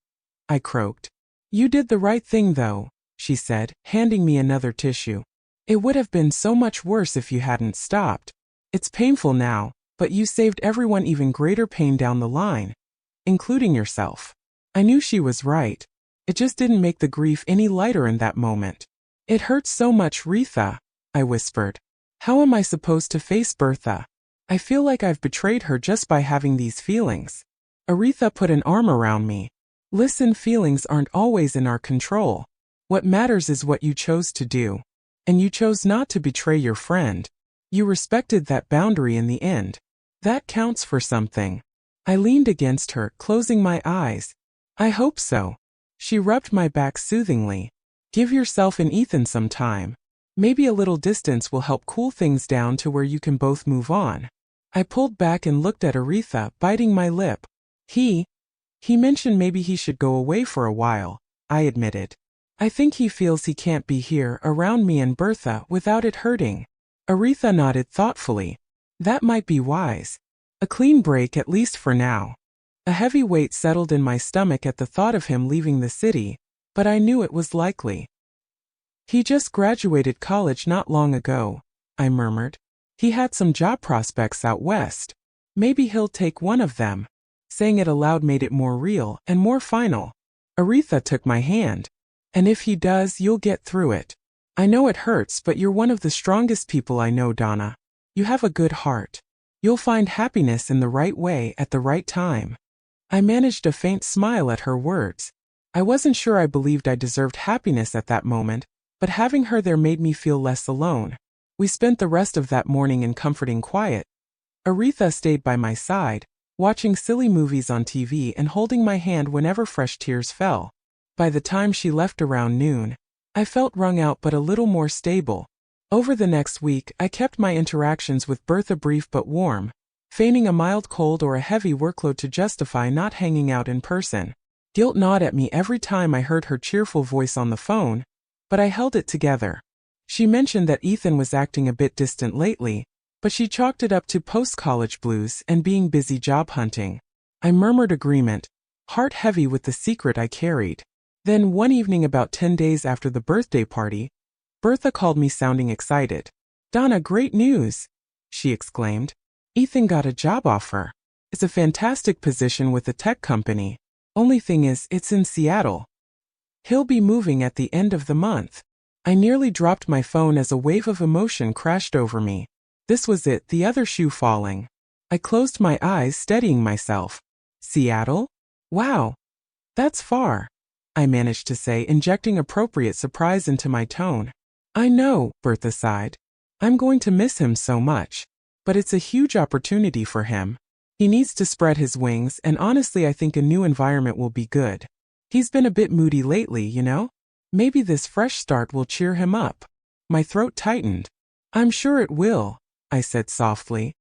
I croaked. "You did the right thing though," she said, handing me another tissue. "It would have been so much worse if you hadn't stopped. It's painful now, but you saved everyone even greater pain down the line, including yourself." I knew she was right. It just didn't make the grief any lighter in that moment. "It hurts so much, Retha," I whispered. "How am I supposed to face Bertha? I feel like I've betrayed her just by having these feelings." Aretha put an arm around me. "Listen, feelings aren't always in our control. What matters is what you chose to do. And you chose not to betray your friend. You respected that boundary in the end. That counts for something." I leaned against her, closing my eyes. "I hope so." She rubbed my back soothingly. "Give yourself and Ethan some time. Maybe a little distance will help cool things down to where you can both move on." I pulled back and looked at Aretha, biting my lip. He mentioned maybe he should go away for a while," I admitted. "I think he feels he can't be here around me and Bertha without it hurting." Aretha nodded thoughtfully. "That might be wise. A clean break at least for now." A heavy weight settled in my stomach at the thought of him leaving the city, but I knew it was likely. "He just graduated college not long ago," I murmured. "He had some job prospects out west. Maybe he'll take one of them." Saying it aloud made it more real and more final. Aretha took my hand. "And if he does, you'll get through it. I know it hurts, but you're one of the strongest people I know, Donna. You have a good heart. You'll find happiness in the right way at the right time." I managed a faint smile at her words. I wasn't sure I believed I deserved happiness at that moment, but having her there made me feel less alone. We spent the rest of that morning in comforting quiet. Aretha stayed by my side, watching silly movies on TV and holding my hand whenever fresh tears fell. By the time she left around noon, I felt wrung out but a little more stable. Over the next week, I kept my interactions with Bertha brief but warm, feigning a mild cold or a heavy workload to justify not hanging out in person. Guilt gnawed at me every time I heard her cheerful voice on the phone, but I held it together. She mentioned that Ethan was acting a bit distant lately, but she chalked it up to post-college blues and being busy job hunting. I murmured agreement, heart heavy with the secret I carried. Then one evening about 10 days after the birthday party, Bertha called me sounding excited. "Donna, great news!" she exclaimed. "Ethan got a job offer. It's a fantastic position with a tech company. Only thing is, it's in Seattle. He'll be moving at the end of the month." I nearly dropped my phone as a wave of emotion crashed over me. This was it, the other shoe falling. I closed my eyes, steadying myself. "Seattle? Wow. That's far," I managed to say, injecting appropriate surprise into my tone. "I know," Bertha sighed. "I'm going to miss him so much. But it's a huge opportunity for him." He needs to spread his wings, and honestly I think a new environment will be good. He's been a bit moody lately, you know? Maybe this fresh start will cheer him up. My throat tightened. I'm sure it will, I said softly.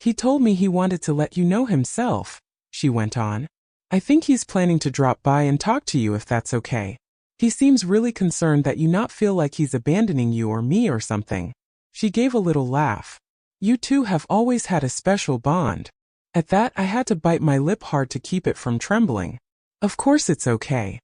He told me he wanted to let you know himself, she went on. I think he's planning to drop by and talk to you if that's okay. He seems really concerned that you not feel like he's abandoning you or me or something. She gave a little laugh. You two have always had a special bond. At that I had to bite my lip hard to keep it from trembling. Of course it's okay.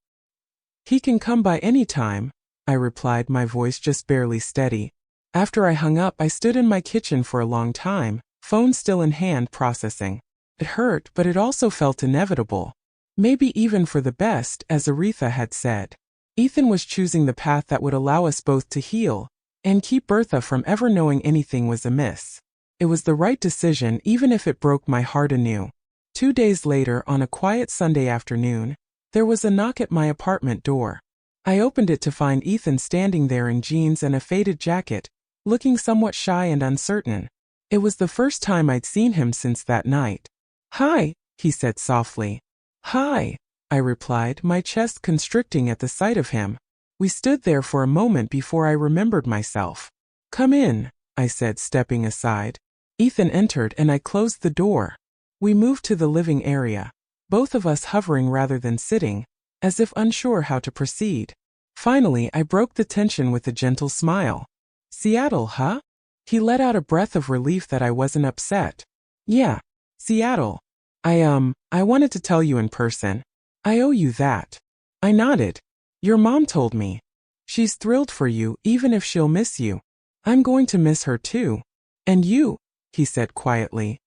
He can come by any time, I replied, my voice just barely steady. After I hung up I stood in my kitchen for a long time, phone still in hand, processing. It hurt, but it also felt inevitable. Maybe even for the best, as Aretha had said. Ethan was choosing the path that would allow us both to heal, and keep Bertha from ever knowing anything was amiss. It was the right decision even if it broke my heart anew. 2 days later, on a quiet Sunday afternoon, there was a knock at my apartment door. I opened it to find Ethan standing there in jeans and a faded jacket, looking somewhat shy and uncertain. It was the first time I'd seen him since that night. Hi, he said softly. Hi, I replied, my chest constricting at the sight of him. We stood there for a moment before I remembered myself. Come in, I said, stepping aside. Ethan entered and I closed the door. We moved to the living area, both of us hovering rather than sitting, as if unsure how to proceed. Finally, I broke the tension with a gentle smile. Seattle, huh? He let out a breath of relief that I wasn't upset. Yeah, Seattle. I wanted to tell you in person. I owe you that. I nodded. Your mom told me. She's thrilled for you, even if she'll miss you. I'm going to miss her too. And you, he said quietly.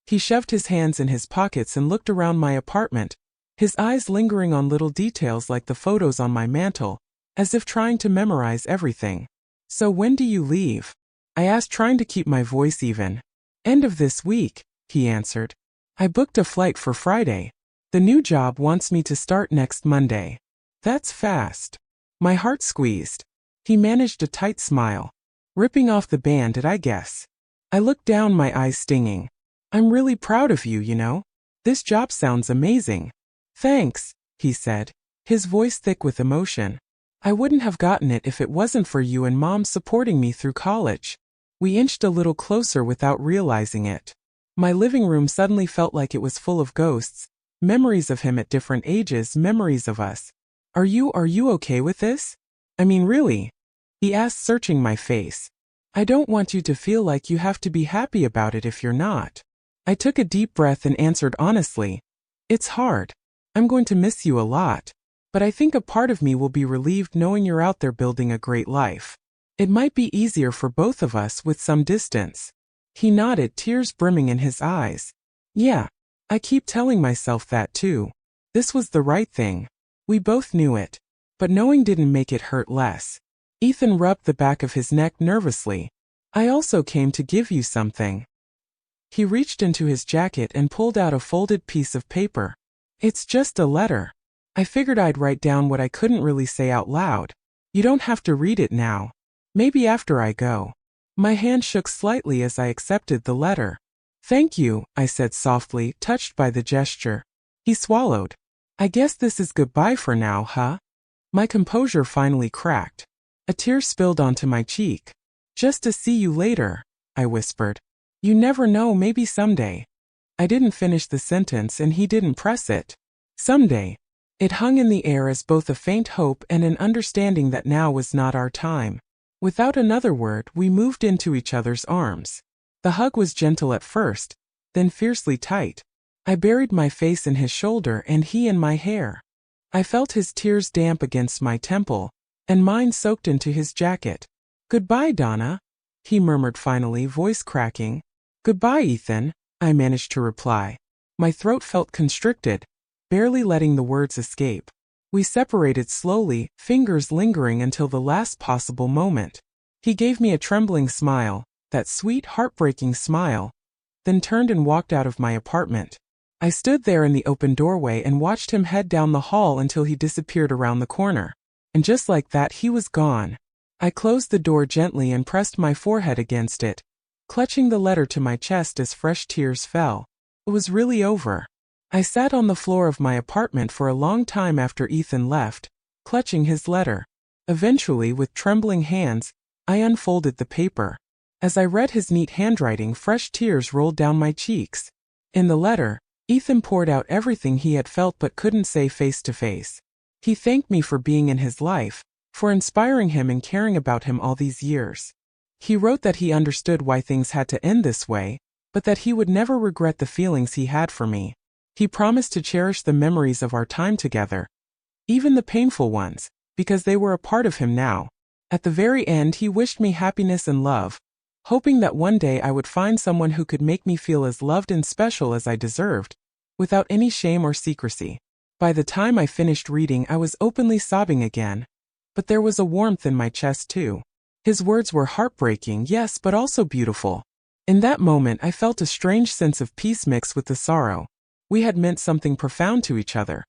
He shoved his hands in his pockets and looked around my apartment, his eyes lingering on little details like the photos on my mantle, as if trying to memorize everything. So when do you leave? I asked, trying to keep my voice even. End of this week, he answered. I booked a flight for Friday. The new job wants me to start next Monday. That's fast. My heart squeezed. He managed a tight smile. Ripping off the band-aid, I guess. I looked down, my eyes stinging. I'm really proud of you, you know. This job sounds amazing. Thanks, he said, his voice thick with emotion. I wouldn't have gotten it if it wasn't for you and Mom supporting me through college. We inched a little closer without realizing it. My living room suddenly felt like it was full of ghosts, memories of him at different ages, memories of us. Are you okay with this? I mean, really? He asked, searching my face. I don't want you to feel like you have to be happy about it if you're not. I took a deep breath and answered honestly. It's hard. I'm going to miss you a lot. But I think a part of me will be relieved knowing you're out there building a great life. It might be easier for both of us with some distance. He nodded, tears brimming in his eyes. Yeah, I keep telling myself that too. This was the right thing. We both knew it. But knowing didn't make it hurt less. Ethan rubbed the back of his neck nervously. I also came to give you something. He reached into his jacket and pulled out a folded piece of paper. It's just a letter. I figured I'd write down what I couldn't really say out loud. You don't have to read it now. Maybe after I go. My hand shook slightly as I accepted the letter. Thank you, I said softly, touched by the gesture. He swallowed. I guess this is goodbye for now, huh? My composure finally cracked. A tear spilled onto my cheek. Just to see you later, I whispered. You never know, maybe someday. I didn't finish the sentence and he didn't press it. Someday. It hung in the air as both a faint hope and an understanding that now was not our time. Without another word, we moved into each other's arms. The hug was gentle at first, then fiercely tight. I buried my face in his shoulder and he in my hair. I felt his tears damp against my temple, and mine soaked into his jacket. Goodbye, Donna, he murmured finally, voice cracking. Goodbye, Ethan, I managed to reply. My throat felt constricted, barely letting the words escape. We separated slowly, fingers lingering until the last possible moment. He gave me a trembling smile, that sweet, heartbreaking smile, then turned and walked out of my apartment. I stood there in the open doorway and watched him head down the hall until he disappeared around the corner. And just like that, he was gone. I closed the door gently and pressed my forehead against it, clutching the letter to my chest as fresh tears fell. It was really over. I sat on the floor of my apartment for a long time after Ethan left, clutching his letter. Eventually, with trembling hands, I unfolded the paper. As I read his neat handwriting, fresh tears rolled down my cheeks. In the letter, Ethan poured out everything he had felt but couldn't say face to face. He thanked me for being in his life, for inspiring him and caring about him all these years. He wrote that he understood why things had to end this way, but that he would never regret the feelings he had for me. He promised to cherish the memories of our time together, even the painful ones, because they were a part of him now. At the very end, he wished me happiness and love, hoping that one day I would find someone who could make me feel as loved and special as I deserved, without any shame or secrecy. By the time I finished reading, I was openly sobbing again. But there was a warmth in my chest too. His words were heartbreaking, yes, but also beautiful. In that moment, I felt a strange sense of peace mixed with the sorrow. We had meant something profound to each other.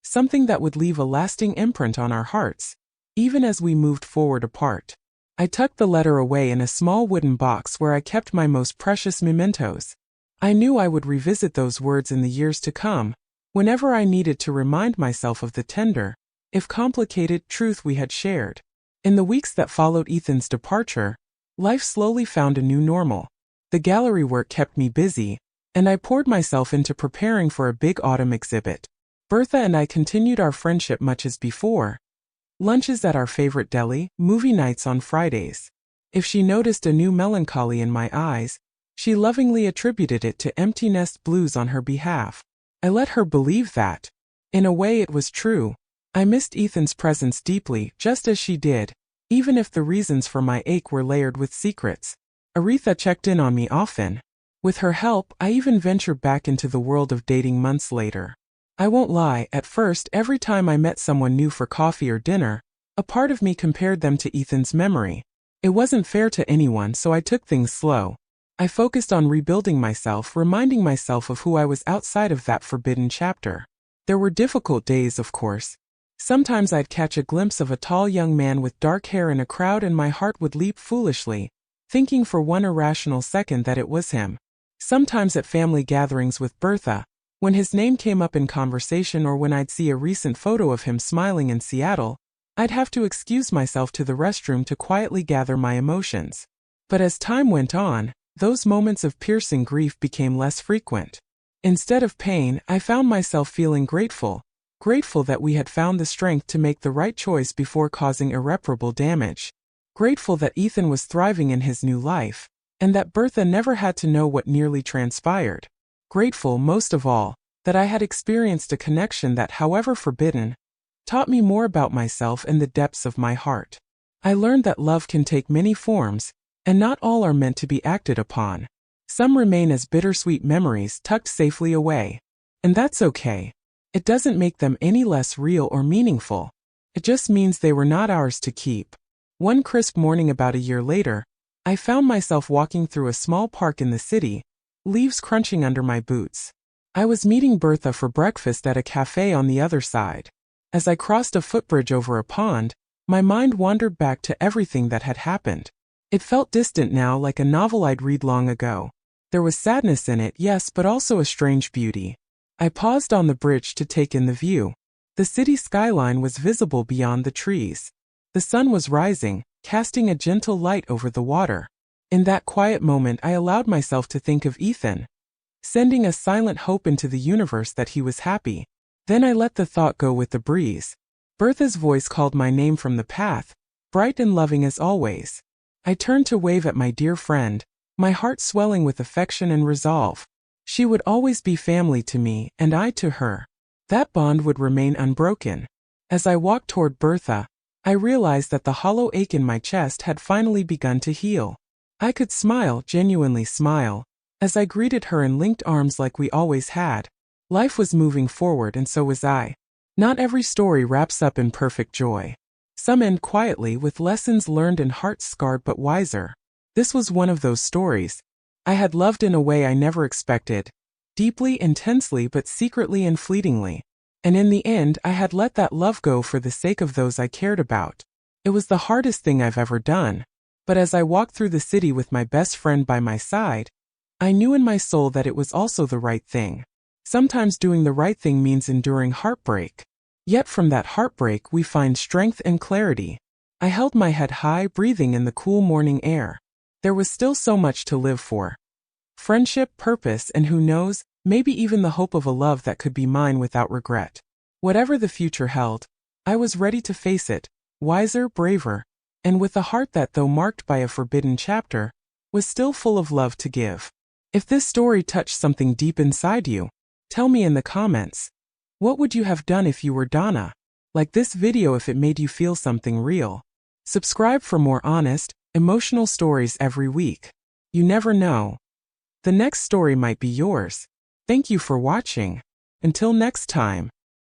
Something that would leave a lasting imprint on our hearts, even as we moved forward apart. I tucked the letter away in a small wooden box where I kept my most precious mementos. I knew I would revisit those words in the years to come, whenever I needed to remind myself of the tender, if complicated, truth we had shared. In the weeks that followed Ethan's departure, life slowly found a new normal. The gallery work kept me busy, and I poured myself into preparing for a big autumn exhibit. Bertha and I continued our friendship much as before. Lunches at our favorite deli, movie nights on Fridays. If she noticed a new melancholy in my eyes, she lovingly attributed it to empty nest blues on her behalf. I let her believe that. In a way, it was true. I missed Ethan's presence deeply, just as she did, even if the reasons for my ache were layered with secrets. Aretha checked in on me often. With her help, I even ventured back into the world of dating months later. I won't lie, at first, every time I met someone new for coffee or dinner, a part of me compared them to Ethan's memory. It wasn't fair to anyone, so I took things slow. I focused on rebuilding myself, reminding myself of who I was outside of that forbidden chapter. There were difficult days, of course. Sometimes I'd catch a glimpse of a tall young man with dark hair in a crowd and my heart would leap foolishly, thinking for one irrational second that it was him. Sometimes at family gatherings with Bertha, when his name came up in conversation or when I'd see a recent photo of him smiling in Seattle, I'd have to excuse myself to the restroom to quietly gather my emotions. But as time went on, those moments of piercing grief became less frequent. Instead of pain, I found myself feeling grateful that we had found the strength to make the right choice before causing irreparable damage. Grateful that Ethan was thriving in his new life, and that Bertha never had to know what nearly transpired. Grateful, most of all, that I had experienced a connection that, however forbidden, taught me more about myself and the depths of my heart. I learned that love can take many forms, and not all are meant to be acted upon. Some remain as bittersweet memories tucked safely away. And that's okay. It doesn't make them any less real or meaningful. It just means they were not ours to keep. One crisp morning about a year later, I found myself walking through a small park in the city, leaves crunching under my boots. I was meeting Bertha for breakfast at a cafe on the other side. As I crossed a footbridge over a pond, my mind wandered back to everything that had happened. It felt distant now, like a novel I'd read long ago. There was sadness in it, yes, but also a strange beauty. I paused on the bridge to take in the view. The city skyline was visible beyond the trees. The sun was rising, casting a gentle light over the water. In that quiet moment, I allowed myself to think of Ethan, sending a silent hope into the universe that he was happy. Then I let the thought go with the breeze. Bertha's voice called my name from the path, bright and loving as always. I turned to wave at my dear friend, my heart swelling with affection and resolve. She would always be family to me, and I to her. That bond would remain unbroken. As I walked toward Bertha, I realized that the hollow ache in my chest had finally begun to heal. I could smile, genuinely smile, as I greeted her and linked arms like we always had. Life was moving forward and so was I. Not every story wraps up in perfect joy. Some end quietly with lessons learned and hearts scarred but wiser. This was one of those stories. I had loved in a way I never expected, deeply, intensely, but secretly and fleetingly. And in the end, I had let that love go for the sake of those I cared about. It was the hardest thing I've ever done. But as I walked through the city with my best friend by my side, I knew in my soul that it was also the right thing. Sometimes doing the right thing means enduring heartbreak. Yet from that heartbreak we find strength and clarity. I held my head high, breathing in the cool morning air. There was still so much to live for. Friendship, purpose, and who knows, maybe even the hope of a love that could be mine without regret. Whatever the future held, I was ready to face it, wiser, braver, and with a heart that, though marked by a forbidden chapter, was still full of love to give. If this story touched something deep inside you, tell me in the comments. What would you have done if you were Donna? Like this video if it made you feel something real. Subscribe for more honest, emotional stories every week. You never know. The next story might be yours. Thank you for watching. Until next time.